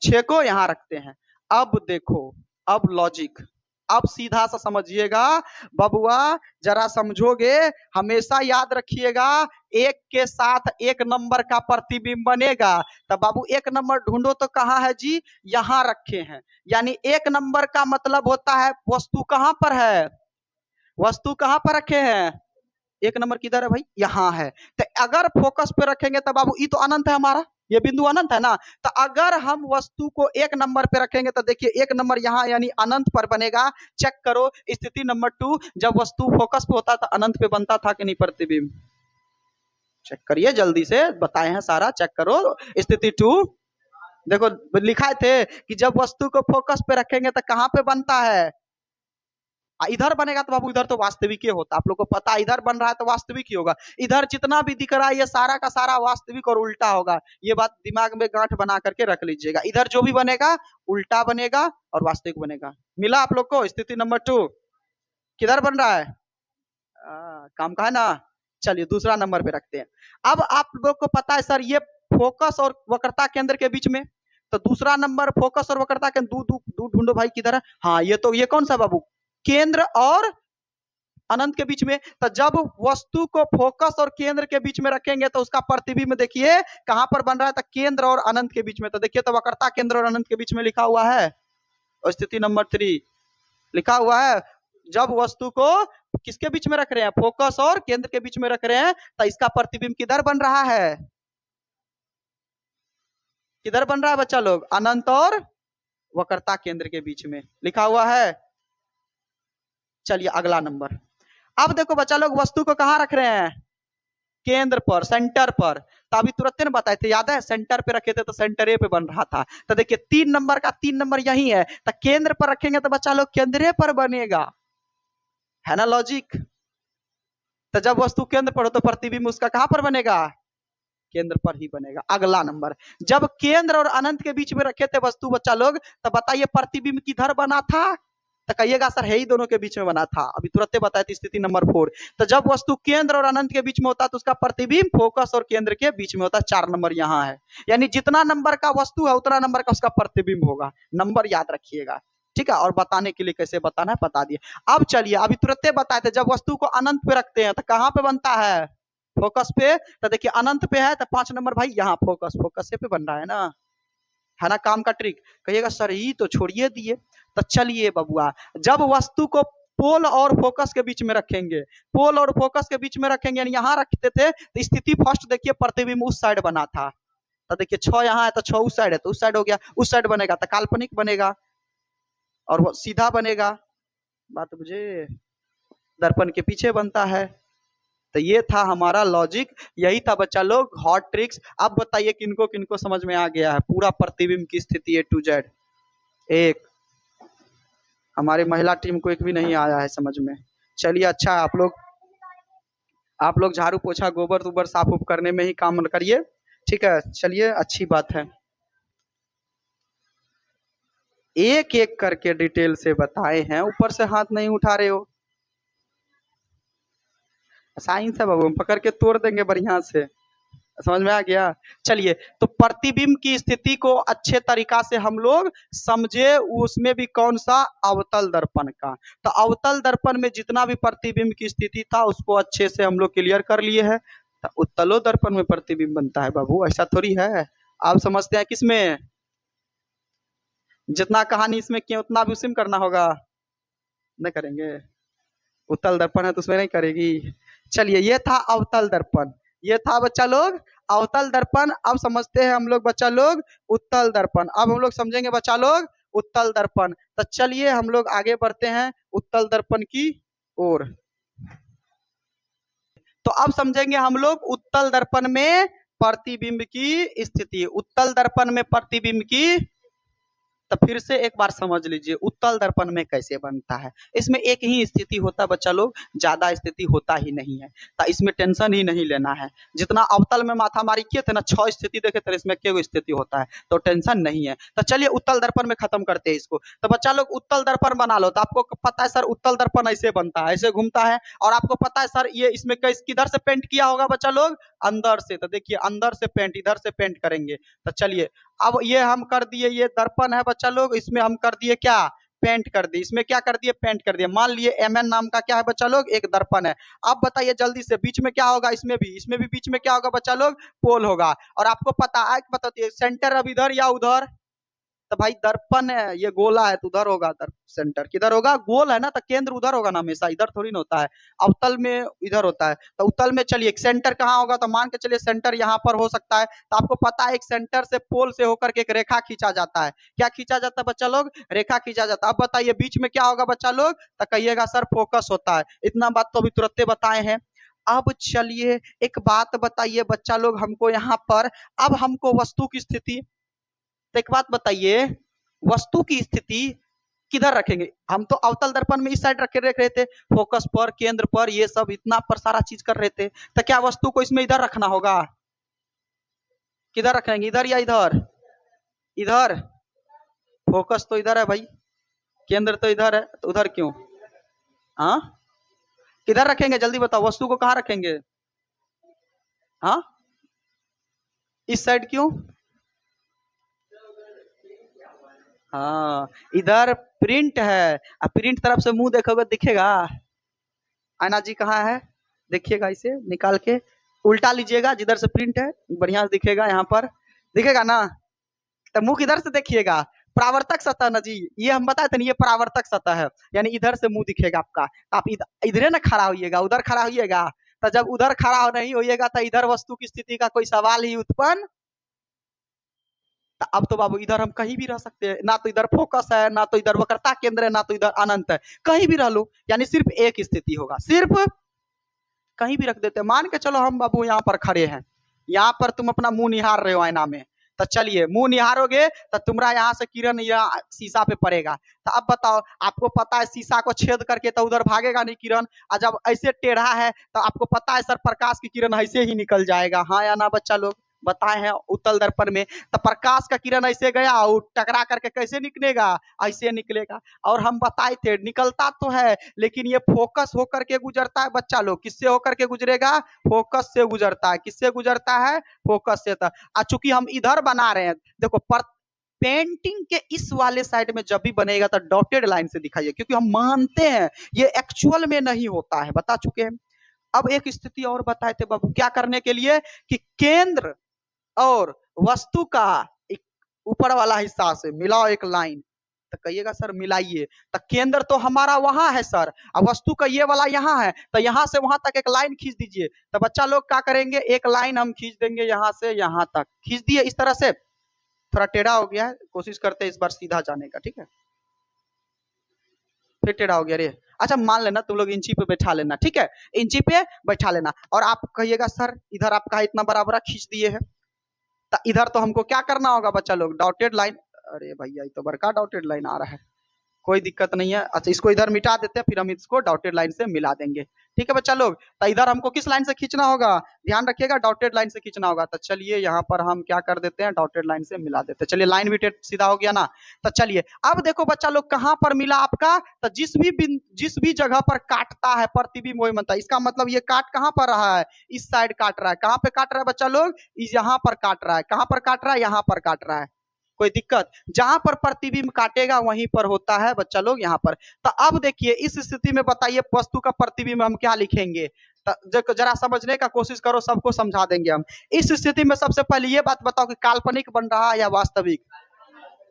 6 को यहाँ रखते हैं। अब देखो, अब लॉजिक, अब सीधा सा समझिएगा बबुआ, जरा समझोगे, हमेशा याद रखिएगा एक के साथ एक नंबर का प्रतिबिंब बनेगा। तब बाबू एक नंबर ढूंढो तो कहाँ है जी? यहाँ रखे हैं। यानी एक नंबर का मतलब होता है वस्तु कहाँ पर है? वस्तु कहाँ पर रखे हैं? एक नंबर किधर है भाई? यहाँ है। तो अगर फोकस पे रखेंगे तो बाबू ये तो अनंत है हमारा, ये बिंदु अनंत है ना। तो अगर हम वस्तु को एक नंबर पे रखेंगे तो देखिए एक नंबर यहाँ यानी अनंत पर बनेगा। चेक करो स्थिति नंबर 2, जब वस्तु फोकस पे होता था अनंत पे बनता था कि नहीं प्रतिबिंब? चेक करिए जल्दी से, बताए हैं सारा, चेक करो स्थिति 2। देखो लिखा थे कि जब वस्तु को फोकस पे रखेंगे तो कहाँ पे बनता है? इधर बनेगा तो बाबू इधर तो वास्तविक ही होता, आप लोग को पता इधर बन रहा है तो वास्तविक ही होगा। इधर जितना भी दिख रहा है ये सारा का सारा वास्तविक और उल्टा होगा। ये बात दिमाग में गांठ बना करके रख लीजिएगा, इधर जो भी बनेगा उल्टा बनेगा और वास्तविक बनेगा। मिला आप लोग को? स्थिति नंबर 2 किधर बन रहा है? काम का है ना। चलिए दूसरा नंबर पे रखते हैं। अब आप लोग को पता है सर ये फोकस और वक्रता केंद्र के बीच में, तो दूसरा नंबर फोकस और वक्रता केंद्र, दू ढूंढो भाई किधर है? हाँ ये तो, ये कौन सा बाबू? केंद्र और अनंत के बीच में। तो जब वस्तु को फोकस और केंद्र के बीच में रखेंगे तो उसका प्रतिबिंब देखिए कहां पर बन रहा है? तो केंद्र और अनंत के बीच में। तो देखिए तो वक्रता केंद्र और अनंत के बीच में लिखा हुआ है, और स्थिति नंबर 3 लिखा हुआ है। जब वस्तु को किसके बीच में रख रहे हैं? फोकस और केंद्र के बीच में रख रहे हैं, तो इसका प्रतिबिंब किधर बन रहा है? किधर बन रहा है बच्चा लोग? अनंत और वक्रता केंद्र के बीच में लिखा हुआ है। चलिए अगला नंबर। अब देखो बच्चा लोग वस्तु को कहां रख रहे हैं? केंद्र पर, सेंटर पर। तो अभी तुरंत ना बताए थे, याद है? सेंटर पे रखे थे तो सेंटरे पे बन रहा था। तो देखिए 3 नंबर का 3 नंबर यही है, तो केंद्र पर रखेंगे तो बच्चा लोग केंद्रे पर बनेगा, है ना लॉजिक? तो जब वस्तु केंद्र पर हो तो प्रतिबिंब उसका कहां पर बनेगा? केंद्र पर ही बनेगा। अगला नंबर, जब केंद्र और अनंत के बीच में रखे थे वस्तु बच्चा लोग, तो बताइए प्रतिबिंब किधर बना था? तो कहिएगा सर है ही दोनों के बीच में बना था, अभी तुरंत बताया थी स्थिति नंबर 4। तो जब वस्तु केंद्र और अनंत के बीच में होता है तो उसका प्रतिबिंब फोकस और केंद्र के बीच में होता है। 4 नंबर यहाँ है, यानी जितना नंबर का वस्तु है उतना नंबर का उसका प्रतिबिंब होगा। नंबर याद रखिएगा, ठीक है। और बताने के लिए कैसे बताना है बता दिए। अब चलिए अभी तुरंत बताए थे, जब वस्तु को अनंत पे रखते हैं तो कहाँ पे बनता है, फोकस पे। तो देखिए अनंत पे है तो 5 नंबर भाई यहाँ फोकस, फोकस पे बन रहा है ना काम का ट्रिक। कहिएगा सर ही तो छोड़िए दिए। तो चलिए बबुआ, जब वस्तु को पोल और फोकस के बीच में रखेंगे, पोल और फोकस के बीच में रखेंगे यानी यहाँ रखते थे तो स्थिति फर्स्ट देखिए प्रतिबिंब उस साइड बना था। तो देखिए 6 यहाँ है तो 6 उस साइड है तो उस साइड हो गया, उस साइड बनेगा तो काल्पनिक बनेगा और वो सीधा बनेगा। बात बुझे, दर्पण के पीछे बनता है। तो ये था हमारा लॉजिक, यही था बच्चा लोग हॉट ट्रिक्स। अब बताइए किनको किनको समझ में आ गया है पूरा प्रतिबिंब की स्थिति A to Z। एक हमारी महिला टीम को एक भी नहीं आया है समझ में। चलिए अच्छा है, आप लोग झाड़ू पोछा गोबर उबर साफ उफ करने में ही काम करिए, ठीक है। चलिए अच्छी बात है, एक एक करके डिटेल से बताए हैं, ऊपर से हाथ नहीं उठा रहे हो। साइंस है बाबू, हम पकड़ के तोड़ देंगे बढ़िया से, समझ में आ गया। चलिए तो प्रतिबिंब की स्थिति को अच्छे तरीका से हम लोग समझे, उसमें भी कौन सा, अवतल दर्पण का। तो अवतल दर्पण में जितना भी प्रतिबिंब की स्थिति था उसको अच्छे से हम लोग क्लियर कर लिए हैं। तो उत्तलो दर्पण में प्रतिबिंब बनता है बाबू, ऐसा थोड़ी है। आप समझते हैं किसमें, जितना कहानी इसमें किए उतना भी उसी में करना होगा, नहीं करेंगे। उत्तल दर्पण है तो उसमें नहीं करेगी। चलिए ये था अवतल दर्पण, ये था बच्चा लोग अवतल दर्पण। अब समझते हैं हम लोग बच्चा लोग उत्तल दर्पण। अब हम लोग समझेंगे बच्चा लोग उत्तल दर्पण। तो चलिए हम लोग आगे बढ़ते हैं उत्तल दर्पण की ओर। तो अब समझेंगे हम लोग उत्तल दर्पण में प्रतिबिंब की स्थिति, उत्तल दर्पण में प्रतिबिंब की। तो फिर से एक बार समझ लीजिए उत्तल दर्पण में कैसे बनता है। इसमें एक ही स्थिति होता है बच्चा लोग, ज्यादा स्थिति होता ही नहीं है, तो इसमें टेंशन ही नहीं लेना है। जितना अवतल में माथा मारी किए थे ना 6 स्थिति देखे थे, इसमें केवल स्थिति होता है तो टेंशन नहीं है। तो चलिए उत्तल दर्पण में खत्म करते हैं इसको। तो बच्चा लोग उत्तल दर्पण बना लो। तो आपको पता है सर उत्तल दर्पण ऐसे बनता है, ऐसे घूमता है। और आपको पता है सर ये इसमें किधर से पेंट किया होगा बच्चा लोग, अंदर से। तो देखिए अंदर से पेंट, इधर से पेंट करेंगे। तो चलिए अब ये हम कर दिए, ये दर्पण है बच्चा लोग, इसमें हम कर दिए क्या, पेंट कर दिए। इसमें क्या कर दिए, पेंट कर दिए। मान लिए MN नाम का क्या है बच्चा लोग, एक दर्पण है। अब बताइए जल्दी से बीच में क्या होगा, इसमें भी बीच में क्या होगा बच्चा लोग, पोल होगा। और आपको पता है, बताइए सेंटर अब इधर या उधर। तो भाई दर्पण है ये गोला है तो उधर होगा, सेंटर किधर होगा, गोल है ना तो केंद्र उधर होगा ना, हमेशा इधर थोड़ी ना होता है। अवतल में इधर होता है। तो उत्तल में चलिए सेंटर कहाँ होगा, तो मान के चलिए सेंटर यहाँ पर हो सकता है। तो आपको पता है एक सेंटर से पोल से होकर के एक रेखा खींचा जाता है। क्या खींचा जाता है बच्चा लोग, रेखा खींचा जाता है। अब बताइए बीच में क्या होगा बच्चा लोग, तो कहिएगा सर फोकस होता है। इतना बात तो अभी तुरंत बताए हैं। अब चलिए एक बात बताइए बच्चा लोग हमको यहाँ पर, अब हमको वस्तु की स्थिति, तो एक बात बताइए वस्तु की स्थिति किधर रखेंगे। हम तो अवतल दर्पण में इस साइड रख रहे थे, फोकस पर, केंद्र पर, ये सब इतना पर सारा चीज कर रहे थे। तो क्या वस्तु को इसमें इधर रखना होगा, किधर रखेंगे, इधर या इधर, इधर। फोकस तो इधर है भाई, केंद्र तो इधर है, तो उधर क्यों, हाँ किधर रखेंगे जल्दी बताओ, वस्तु को कहाँ रखेंगे, हाँ इस साइड क्यों, हाँ इधर प्रिंट है। अब प्रिंट तरफ से मुंह देखोगे दिखेगा, आयना जी कहाँ है, देखिएगा इसे निकाल के उल्टा लीजिएगा, जिधर से प्रिंट है बढ़िया से दिखेगा, यहाँ पर दिखेगा ना। तो मुंह किधर से देखिएगा, परावर्तक सतह ना जी, ये हम बताए थे ना, ये परावर्तक सतह है, यानी इधर से मुंह दिखेगा आपका। आप इधर ना खड़ा होइएगा, उधर खड़ा होइएगा। तो जब उधर खड़ा नहीं होइएगा तो इधर वस्तु की स्थिति का कोई सवाल ही उत्पन्न। अब तो बाबू इधर हम कहीं भी रह सकते हैं, ना तो इधर फोकस है, ना तो इधर वक्रता केंद्र है, ना तो इधर अनंत है, कहीं भी रह लो, यानी सिर्फ एक स्थिति होगा, सिर्फ कहीं भी रख देते हैं। मान के चलो हम बाबू यहाँ पर खड़े हैं, यहाँ पर तुम अपना मुंह निहार रहे हो आईना में। तो चलिए मुंह निहारोगे तो तुम्हारा यहाँ से किरण यहाँ शीशा पे पड़ेगा। तो अब बताओ, आपको पता है शीशा को छेद करके तो उधर भागेगा नहीं किरण, और जब ऐसे टेढ़ा है तो आपको पता है सर प्रकाश की किरण ऐसे ही निकल जाएगा, हाँ या ना बच्चा लोग, बताए हैं उत्तल दर्पण में। तो प्रकाश का किरण ऐसे गया और टकरा करके कैसे निकलेगा, ऐसे निकलेगा। और हम बताए थे निकलता तो है लेकिन ये फोकस होकर के गुजरता है बच्चा लोग। किससे होकर के गुजरेगा, फोकस से गुजरता है। किससे गुजरता है, फोकस से। चूंकि हम इधर बना रहे हैं, देखो पेंटिंग के इस वाले साइड में जब भी बनेगा तो डॉटेड लाइन से दिखाइए, क्योंकि हम मानते हैं ये एक्चुअल में नहीं होता है, बता चुके हैं। अब एक स्थिति और बताए थे बाबू, क्या करने के लिए कि केंद्र और वस्तु का एक ऊपर वाला हिस्सा से मिलाओ एक लाइन। तो कहिएगा सर मिलाइए, तो केंद्र तो हमारा वहां है सर, और वस्तु का ये वाला यहाँ है, तो यहाँ से वहां तक एक लाइन खींच दीजिए। तो बच्चा लोग क्या करेंगे, एक लाइन हम खींच देंगे यहाँ से यहाँ तक, खींच दिए इस तरह से। थोड़ा टेढ़ा हो गया है, कोशिश करते हैं इस बार सीधा जाने का, ठीक है। फिर टेढ़ा हो गया रे, अच्छा मान लेना तुम लोग इंची पे बैठा लेना, ठीक है, इंची पे बैठा लेना। और आप कहिएगा सर इधर आपका इतना बराबर खींच दिए है, तो इधर तो हमको क्या करना होगा बच्चा लोग, डॉटेड लाइन। अरे भैया ये तो बड़का डॉटेड लाइन आ रहा है, कोई दिक्कत नहीं है। अच्छा इसको इधर मिटा देते हैं, फिर हम इसको डॉटेड लाइन से मिला देंगे, ठीक है बच्चा लोग। तो इधर हमको किस लाइन से खींचना होगा, ध्यान रखिएगा, डॉटेड लाइन से खींचना होगा। तो चलिए यहाँ पर हम क्या कर देते हैं, डॉटेड लाइन से मिला देते हैं। चलिए लाइन भी सीधा हो गया ना। तो चलिए अब देखो बच्चा लोग कहाँ पर मिला आपका, तो जिस भी जगह पर काटता है प्रतिबिंब वही बनता है। इसका मतलब ये काट कहाँ पर रहा है, इस साइड काट रहा है। कहाँ पे काट रहा है बच्चा लोग, यहाँ पर काट रहा है। कहाँ पर काट रहा है, यहाँ पर काट रहा है। कोई दिक्कत, जहां पर प्रतिबिंब काटेगा वहीं पर होता है बच्चा लोग यहाँ पर। तो अब देखिए इस स्थिति में बताइए वस्तु का प्रतिबिंब हम क्या लिखेंगे, जरा समझने का कोशिश करो, सबको समझा देंगे हम। इस स्थिति में सबसे पहले ये बात बताओ कि काल्पनिक बन रहा है या वास्तविक,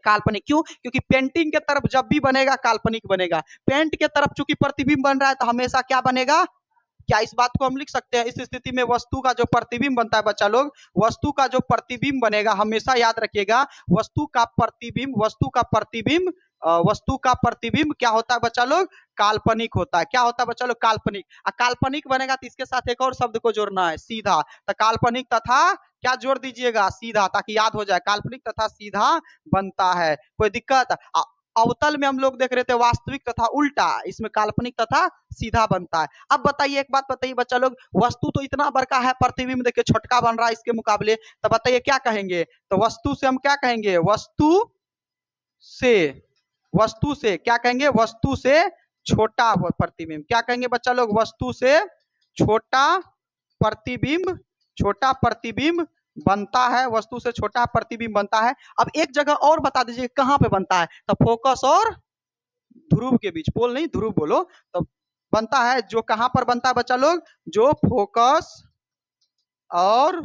काल्पनिक। क्यों, क्योंकि पेंटिंग के तरफ जब भी बनेगा काल्पनिक बनेगा, पेंट के तरफ चूंकि प्रतिबिंब बन रहा है तो हमेशा क्या बनेगा, क्या इस बात को हम लिख सकते हैं, इस स्थिति में वस्तु का जो प्रतिबिंब बनता है बच्चा लोग, वस्तु का जो प्रतिबिंब बनेगा, हमेशा याद रखिएगा वस्तु का प्रतिबिंब, वस्तु का प्रतिबिंब क्या होता है बच्चा लोग, काल्पनिक होता है। क्या होता है बच्चा लोग, काल्पनिक। काल्पनिक बनेगा तो इसके साथ एक और शब्द को जोड़ना है, सीधा। तो काल्पनिक तथा क्या जोड़ दीजिएगा, सीधा, ताकि याद हो जाए, काल्पनिक तथा सीधा बनता है। कोई दिक्कत, अवतल में हम लोग देख रहे थे वास्तविक तथा उल्टा, इसमें काल्पनिक तथा सीधा बनता है। अब बताइए एक बात बताइए बच्चा लोग, वस्तु तो इतना बड़का है, प्रतिबिंब देखिए छोटका बन रहा है इसके मुकाबले, तो बताइए क्या कहेंगे, तो वस्तु से हम क्या कहेंगे, वस्तु से क्या कहेंगे, वस्तु से छोटा प्रतिबिंब। क्या कहेंगे बच्चा लोग, वस्तु से छोटा प्रतिबिंब बनता है, वस्तु से छोटा प्रतिबिंब बनता है। अब एक जगह और बता दीजिए कहां पे बनता है, तो फोकस और ध्रुव के बीच, पोल नहीं ध्रुव बोलो, तो बनता है। जो कहां पर बनता है बच्चा लोग, जो फोकस और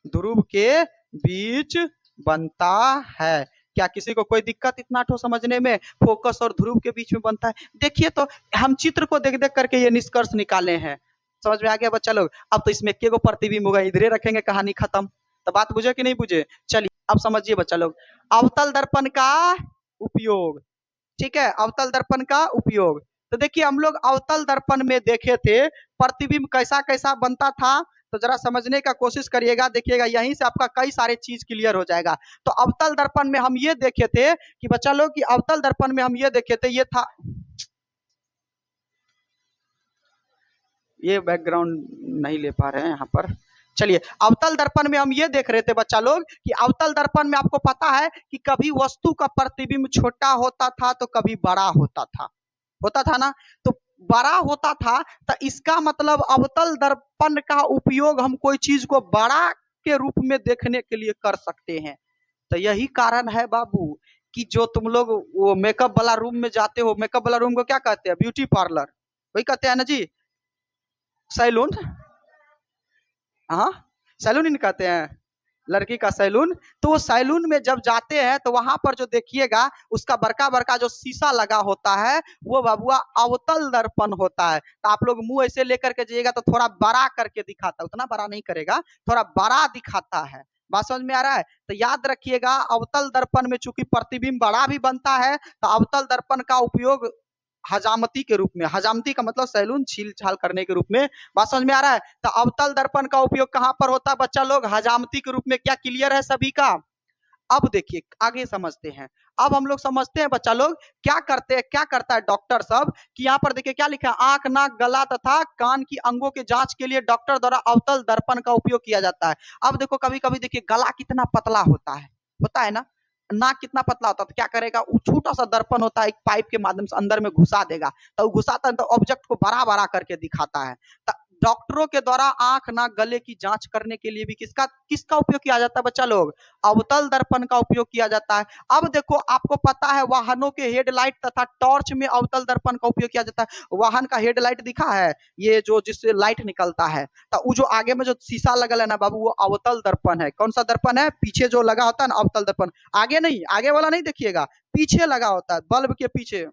ध्रुव के बीच बनता है। क्या किसी को कोई दिक्कत इतना ठो समझने में, फोकस और ध्रुव के बीच में बनता है। देखिए तो हम चित्र को देख देख करके ये निष्कर्ष निकाले हैं, समझ में आ गया बच्चा लोग। अब तो इसमें एक प्रतिबिंब होगा, इधरे रखेंगे, कहानी खत्म। तो बात बुझे कि नहीं बुझे, चलिए अब समझिए बच्चा लोग, अवतल दर्पण का उपयोग, ठीक है, अवतल दर्पण का उपयोग। तो देखिए हम लोग अवतल दर्पण में देखे थे प्रतिबिंब कैसा कैसा बनता था, तो जरा समझने का कोशिश करिएगा, देखिएगा यहीं से आपका कई सारे चीज क्लियर हो जाएगा। तो अवतल दर्पण में हम ये देखे थे कि बच्चा लोग कि अवतल दर्पण में हम ये देखे थे, ये था, ये बैकग्राउंड नहीं ले पा रहे हैं यहाँ पर। चलिए अवतल दर्पण में हम ये देख रहे थे बच्चा लोग कि अवतल दर्पण में आपको पता है कि कभी वस्तु का प्रतिबिंब छोटा होता था तो कभी बड़ा होता था ना। तो बड़ा होता था तो इसका मतलब अवतल दर्पण का उपयोग हम कोई चीज को बड़ा के रूप में देखने के लिए कर सकते हैं। तो यही कारण है बाबू कि जो तुम लोग वो मेकअप वाला रूम में जाते हो, मेकअप वाला रूम को क्या कहते हैं, ब्यूटी पार्लर, वही कहते हैं ना जी, सैलून, हाँ सैलून ही कहते हैं, लड़की का सैलून। तो वो सैलून में जब जाते हैं तो वहां पर जो देखिएगा उसका बड़का बड़का जो शीशा लगा होता है वो बाबुआ अवतल दर्पण होता है। तो आप लोग मुंह ऐसे लेकर के जाइएगा तो थोड़ा बड़ा करके दिखाता है, उतना बड़ा नहीं करेगा, थोड़ा बड़ा दिखाता है। बात समझ में आ रहा है, तो याद रखिएगा अवतल दर्पण में चूंकि प्रतिबिंब बड़ा भी बनता है तो अवतल दर्पण का उपयोग हजामती के रूप में, हजामती का मतलब सैलून छील छाल करने के रूप में। बात समझ में आ रहा है, तो अवतल दर्पण का उपयोग कहां पर होता है बच्चा लोग, हजामती के रूप में। क्या क्लियर है सभी का, अब देखिए आगे समझते हैं। अब हम लोग समझते हैं बच्चा लोग क्या करते हैं, क्या करता है डॉक्टर सब कि यहाँ पर देखिए क्या लिखा है, आंख नाक गला तथा कान की अंगों के जांच के लिए डॉक्टर द्वारा अवतल दर्पण का उपयोग किया जाता है। अब देखो कभी कभी देखिए गला कितना पतला होता है ना, नाक कितना पतला होता है, तो क्या करेगा, छोटा सा दर्पण होता है, एक पाइप के माध्यम से अंदर में घुसा देगा, तो घुसाता है तो ऑब्जेक्ट को बड़ा बड़ा करके दिखाता है। डॉक्टरों के द्वारा आंख नाक गले की जांच करने के लिए भी किसका किसका उपयोग किया जाता है बच्चा लोग, अवतल दर्पण का उपयोग किया जाता है। अब देखो आपको पता है वाहनों के हेडलाइट तथा टॉर्च में अवतल दर्पण का उपयोग किया जाता है। वाहन का हेडलाइट दिखा है, ये जो जिससे लाइट निकलता है, तो वो जो आगे में जो शीशा लगल है ना बाबू, वो अवतल दर्पण है। कौन सा दर्पण है, पीछे जो लगा होता है ना अवतल दर्पण, आगे नहीं, आगे वाला नहीं देखिएगा, पीछे लगा होता है बल्ब के पीछे,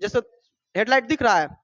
जैसे हेडलाइट दिख रहा है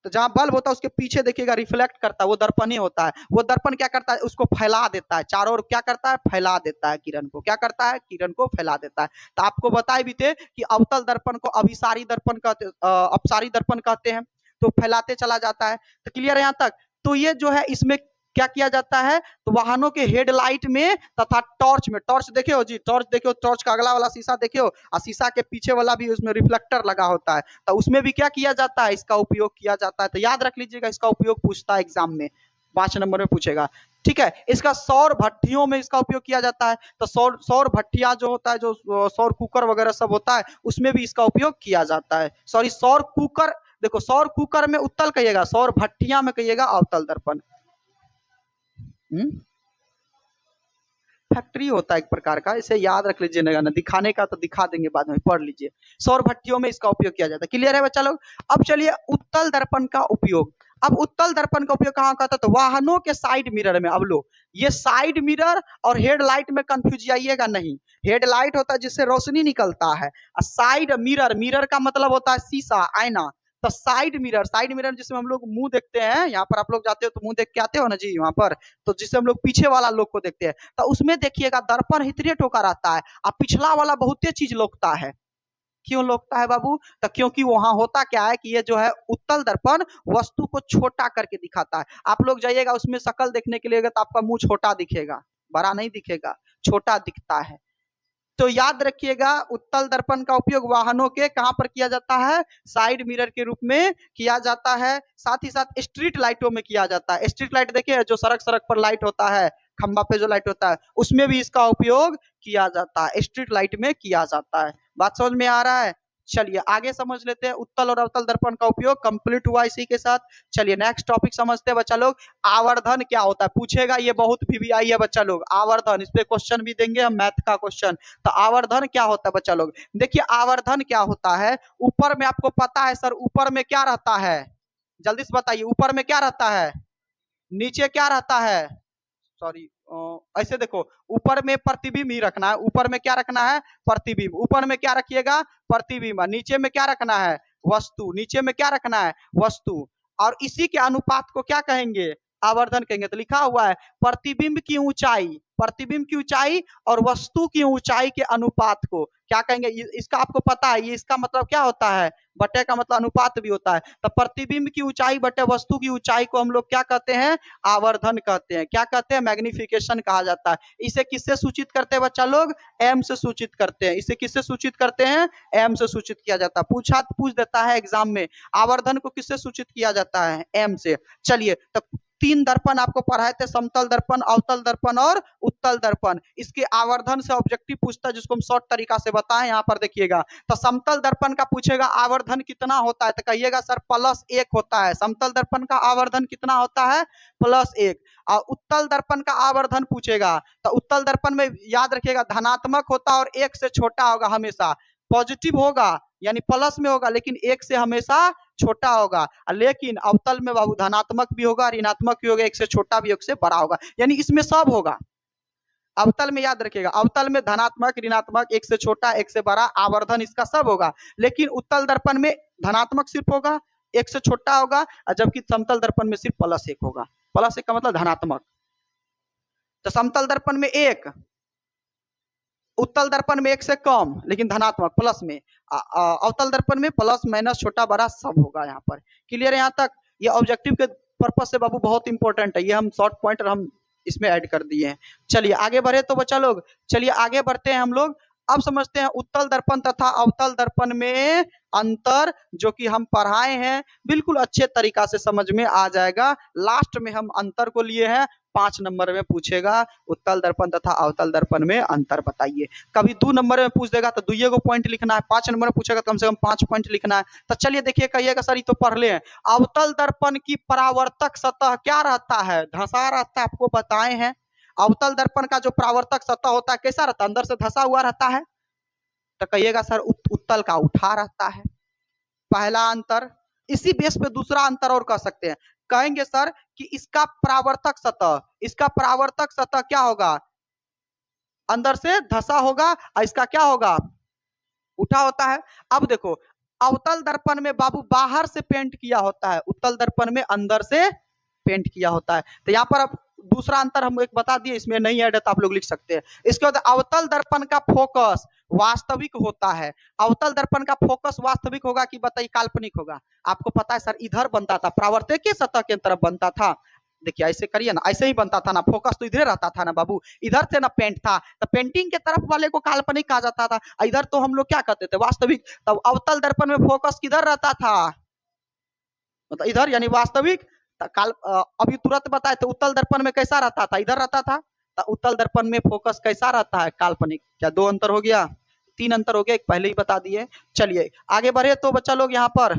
तो जहां बल्ब होता है उसके पीछे देखिएगा रिफ्लेक्ट करता है, वो दर्पण ही होता है। वो दर्पण क्या करता है, उसको फैला देता है चारों ओर, क्या करता है, फैला देता है किरण को, क्या करता है, किरण को फैला देता है। तो आपको बताए भी थे कि अवतल दर्पण को अभिसारी दर्पण कहते, अपसारी दर्पण कहते हैं, तो फैलाते चला जाता है। तो क्लियर है यहाँ तक। तो ये जो है इसमें क्या किया जाता है, तो वाहनों के हेडलाइट में तथा टॉर्च में, टॉर्च देखे हो जी, टॉर्च देखे हो, टॉर्च का अगला वाला शीशा देखे हो, और शीशा के पीछे वाला भी उसमें रिफ्लेक्टर लगा होता है, तो उसमें भी क्या किया जाता है, इसका उपयोग किया जाता है। तो याद रख लीजिएगा, इसका उपयोग पूछता है एग्जाम में, 5 नंबर में पूछेगा। ठीक है, इसका सौर भट्टियों में इसका उपयोग किया जाता है। तो सौर भट्टिया जो होता है, जो सौर कुकर वगैरह सब होता है, उसमें भी इसका उपयोग किया जाता है। सॉरी, सौर कुकर, देखो सौर कुकर में उत्तल कहिएगा, सौर भट्टिया में कहिएगा अवतल दर्पण। फैक्ट्री होता है एक प्रकार का, इसे याद रख लीजिए ना, दिखाने का तो दिखा देंगे बाद में, पढ़ लीजिए। सौर भट्टियों में इसका उपयोग किया जाता है। क्लियर है बच्चा लोग। अब चलिए उत्तल दर्पण का उपयोग। अब उत्तल दर्पण का उपयोग कहाँ करता है, तो वाहनों के साइड मिरर में। अब लो, ये साइड मिरर और हेडलाइट में कंफ्यूज जाइएगा नहीं। हेडलाइट होता है जिससे रोशनी निकलता है, और साइड मिरर, मिरर का मतलब होता है शीशा, आईना। तो साइड मिरर, साइड मिरर जिसमें हम लोग मुंह देखते हैं, यहाँ पर आप लोग जाते हो तो मुंह देख के आते हो ना जी वहां पर, तो जिससे हम लोग पीछे वाला लोग को देखते हैं, तो उसमें देखिएगा दर्पण हितरेट होकर आता है, और पिछला वाला बहुते चीज लोकता है। क्यों लोकता है बाबू, तो क्योंकि वहां होता क्या है कि ये जो है उत्तल दर्पण वस्तु को छोटा करके दिखाता है। आप लोग जाइएगा उसमें शकल देखने के लिए, तो आपका मुंह छोटा दिखेगा, बड़ा नहीं दिखेगा, छोटा दिखता है। तो याद रखिएगा, उत्तल दर्पण का उपयोग वाहनों के कहां पर किया जाता है, साइड मिरर के रूप में किया जाता है। साथ ही साथ स्ट्रीट लाइटों में किया जाता है। स्ट्रीट लाइट देखिए, जो सड़क सड़क पर लाइट होता है, खंबा पे जो लाइट होता है, उसमें भी इसका उपयोग किया जाता है, स्ट्रीट लाइट में किया जाता है। बात समझ में आ रहा है। चलिए आगे समझ लेते हैं, उत्तल और अवतल दर्पण का उपयोग कंप्लीट हुआ इसी के साथ। चलिए नेक्स्ट टॉपिक समझते हैं बच्चा लोग, आवर्धन क्या होता है, पूछेगा ये बहुत वीवीआई है बच्चा लोग, आवर्धन, इस पे क्वेश्चन भी देंगे हम, मैथ का क्वेश्चन। तो आवर्धन क्या होता है बच्चा लोग, देखिए आवर्धन क्या होता है, ऊपर में आपको पता है सर, ऊपर में क्या रहता है, जल्दी से बताइए, ऊपर में क्या रहता है, नीचे क्या रहता है, सॉरी, ऐसे देखो, ऊपर में प्रतिबिंब ही रखना है, ऊपर में क्या रखना है, प्रतिबिंब, ऊपर में क्या रखिएगा, प्रतिबिंब, नीचे में क्या रखना है, वस्तु, नीचे में क्या रखना है, वस्तु। और इसी के अनुपात को क्या कहेंगे, आवर्धन कहेंगे। तो लिखा हुआ है प्रतिबिंब की ऊंचाई, प्रतिबिंब की ऊंचाई और वस्तु की ऊंचाई के अनुपात को क्या कहेंगे, इसका आपको पता है, ये इसका मतलब क्या होता है, बटे का मतलब अनुपात भी होता है। तो प्रतिबिंब की ऊंचाई बटे वस्तु की ऊंचाई को हम लोग क्या कहते हैं, आवर्धन कहते हैं। क्या कहते हैं, मैग्निफिकेशन कहा जाता है। इसे किससे सूचित करते हैं बच्चा लोग, एम से सूचित करते हैं। इसे किससे सूचित करते हैं, एम से सूचित किया जाता है। पूछ देता है एग्जाम में, आवर्धन को किससे सूचित किया जाता है, एम से। चलिए, तो 3 दर्पण आपको पढ़ाए थे, समतल दर्पण, अवतल दर्पण और उत्तल दर्पण। इसके आवर्धन से ऑब्जेक्टिव पूछता है, जिसको हम शॉर्ट तरीका से बताएं, यहाँ पर देखिएगा। तो समतल दर्पण का पूछेगा आवर्धन कितना होता है, तो कहिएगा सर +1 होता है। समतल दर्पण का आवर्धन कितना होता है, +1। और उत्तल दर्पण का आवर्धन पूछेगा, तो उत्तल दर्पण में याद रखिएगा धनात्मक होता है और 1 से छोटा होगा हमेशा, पॉजिटिव होगा यानी प्लस में होगा, लेकिन 1 से हमेशा छोटा होगा। लेकिन अवतल में बाबू धनात्मक भी होगा, ऋणात्मक भी होगा, 1 से छोटा भी, 1 से बड़ा होगा, यानी इसमें सब होगा। अवतल में याद रखिएगा, अवतल में धनात्मक, ऋणात्मक, 1 से छोटा, 1 से बड़ा, आवर्धन इसका सब होगा। लेकिन उत्तल दर्पण में धनात्मक सिर्फ होगा, 1 से छोटा होगा, जबकि समतल दर्पण में सिर्फ +1 होगा। +1 का मतलब धनात्मक। तो समतल दर्पण में 1, उत्तल दर्पण में 1 से कम लेकिन धनात्मक, प्लस में। अवतल दर्पण में प्लस माइनस छोटा बड़ा सब होगा यहाँ पर। क्लियर है यहाँ तक। ये ऑब्जेक्टिव के पर्पज से बाबू बहुत इंपॉर्टेंट है, ये हम शॉर्ट पॉइंट हम इसमें ऐड कर दिए हैं। चलिए आगे बढ़े तो बच्चा लोग, चलिए आगे बढ़ते हैं हम लोग। अब समझते हैं उत्तल दर्पण तथा अवतल दर्पण में अंतर, जो कि हम पढ़ाए हैं, बिल्कुल अच्छे तरीका से समझ में आ जाएगा। लास्ट में हम अंतर को लिए हैं, 5 नंबर में पूछेगा उत्तल दर्पण तथा अवतल दर्पण में अंतर बताइए। कभी 2 नंबर में पूछ देगा तो 2 पॉइंट लिखना है, 5 नंबर में पूछेगा तो कम से कम 5 पॉइंट लिखना है। तो चलिए देखिए, कहिएगा सर ये तो पढ़ ले हैं। अवतल दर्पण की परावर्तक सतह क्या रहता है? धंसा रहता है, आपको बताए हैं। अवतल दर्पण का जो परावर्तक सतह होता है कैसा रहता है? अंदर से धंसा हुआ रहता है। तो कहिएगा सर उत्तल का उठा रहता है। पहला अंतर। इसी बेस पे दूसरा अंतर और कह सकते हैं, कहेंगे सर कि इसका परावर्तक सतह क्या होगा? अंदर से धंसा होगा, और इसका क्या होगा? उठा होता है। अब देखो, अवतल दर्पण में बाबू बाहर से पेंट किया होता है, उत्तल दर्पण में अंदर से पेंट किया होता है। तो यहाँ पर अब दूसरा अंतर हम एक बता दिए, इसमें नहीं ऐड है तो आप लोग लिख सकते हैं। इसके बाद अवतल दर्पण का फोकस वास्तविक होता है। अवतल दर्पण का फोकस वास्तविक होगा कि बताइए काल्पनिक होगा? आपको पता है सर, इधर बनता था, परावर्तकीय सतह के तरफ बनता था। देखिए ऐसे करिए ना, ऐसे ही बनता था ना, फोकस तो इधर रहता था ना बाबू, इधर से ना पेंट था, तो पेंटिंग के तरफ वाले को काल्पनिक कहा जाता था, इधर तो हम लोग क्या कहते थे? वास्तविक। तब अवतल दर्पण में फोकस किधर रहता था? मतलब इधर, यानी वास्तविक। अभी तुरंत बताए थे उत्तल दर्पण में कैसा रहता था? इधर रहता था। तो उत्तल दर्पण में फोकस कैसा रहता है? काल्पनिक। क्या 2 अंतर हो गया? 3 अंतर हो गया, एक पहले ही बता दिए। चलिए आगे बढ़े तो बच्चा लोग यहाँ पर,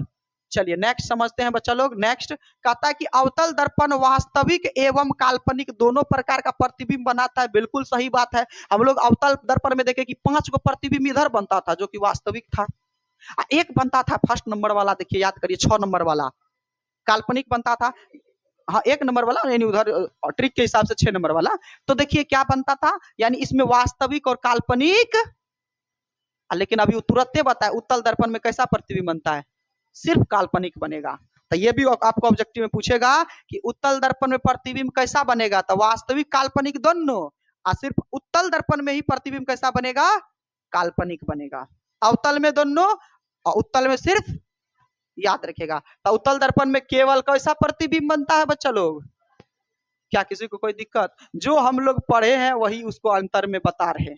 चलिए नेक्स्ट समझते हैं बच्चा लोग। नेक्स्ट कहता है कि अवतल दर्पण वास्तविक एवं काल्पनिक दोनों प्रकार का प्रतिबिंब बनाता है। बिल्कुल सही बात है। हम लोग अवतल दर्पण में देखे कि 5 को प्रतिबिंब इधर बनता था, जो कि वास्तविक था। एक बनता था फर्स्ट नंबर वाला, देखिए याद करिए, 6 नंबर वाला काल्पनिक बनता था। हाँ, 1 नंबर वाला, यानी उधर ट्रिक के हिसाब से 6 नंबर वाला। तो देखिए क्या बनता था, यानी इसमें वास्तविक और काल्पनिक। लेकिन अभी तुरंत बताया उत्तल दर्पण में कैसा प्रतिबिंब बनता है? सिर्फ काल्पनिक बनेगा। तो ये भी आपको ऑब्जेक्टिव में पूछेगा कि उत्तल दर्पण में प्रतिबिंब कैसा बनेगा? तो वास्तविक काल्पनिक दोनों। और सिर्फ उत्तल दर्पण में ही प्रतिबिंब कैसा बनेगा? काल्पनिक बनेगा। अवतल में दोनों और उत्तल में सिर्फ। याद रखेगा। तो उत्तल दर्पण में केवल कैसा प्रतिबिंब बनता है बच्चा लोग? क्या किसी को कोई दिक्कत? जो हम लोग पढ़े हैं वही उसको अंतर में बता रहे हैं,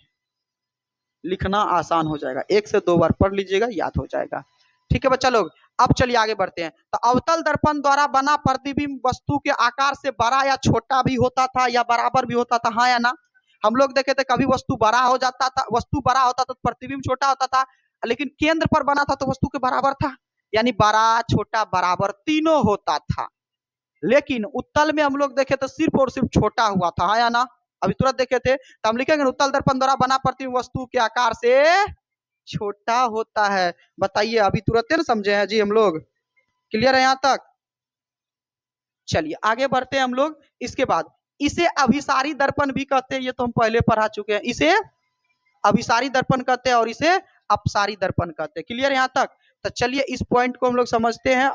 लिखना आसान हो जाएगा। 1 से 2 बार पढ़ लीजिएगा, याद हो जाएगा। ठीक है बच्चा लोग। अब चलिए आगे बढ़ते हैं। तो अवतल दर्पण द्वारा बना प्रतिबिंब वस्तु के आकार से बड़ा या छोटा भी होता था, या बराबर भी होता था, हाँ या ना? हम लोग देखे थे कभी वस्तु बड़ा हो जाता था, वस्तु बड़ा होता था तो प्रतिबिंब छोटा होता था, लेकिन केंद्र पर बना था तो वस्तु के बराबर था, यानी बड़ा छोटा बराबर तीनों होता था। लेकिन उत्तल में हम लोग देखे तो सिर्फ और सिर्फ छोटा हुआ था, हाँ या ना? अभी तुरंत देखे थे, तो हम लिखेंगे उत्तल दर्पण द्वारा बना प्रतिबिंब वस्तु के आकार से छोटा होता है। बताइए, अभी तुरंत ना समझे हैं जी हम लोग? क्लियर है यहाँ तक? चलिए आगे बढ़ते हैं हम लोग। इसके बाद इसे अभिसारी दर्पण भी कहते हैं, ये तो हम पहले पढ़ा चुके हैं। इसे अभिसारी दर्पण कहते हैं और इसे अपसारी दर्पण कहते हैं। क्लियर यहाँ तक? तो चलिए इस पॉइंट को हम लोग समझते हैं।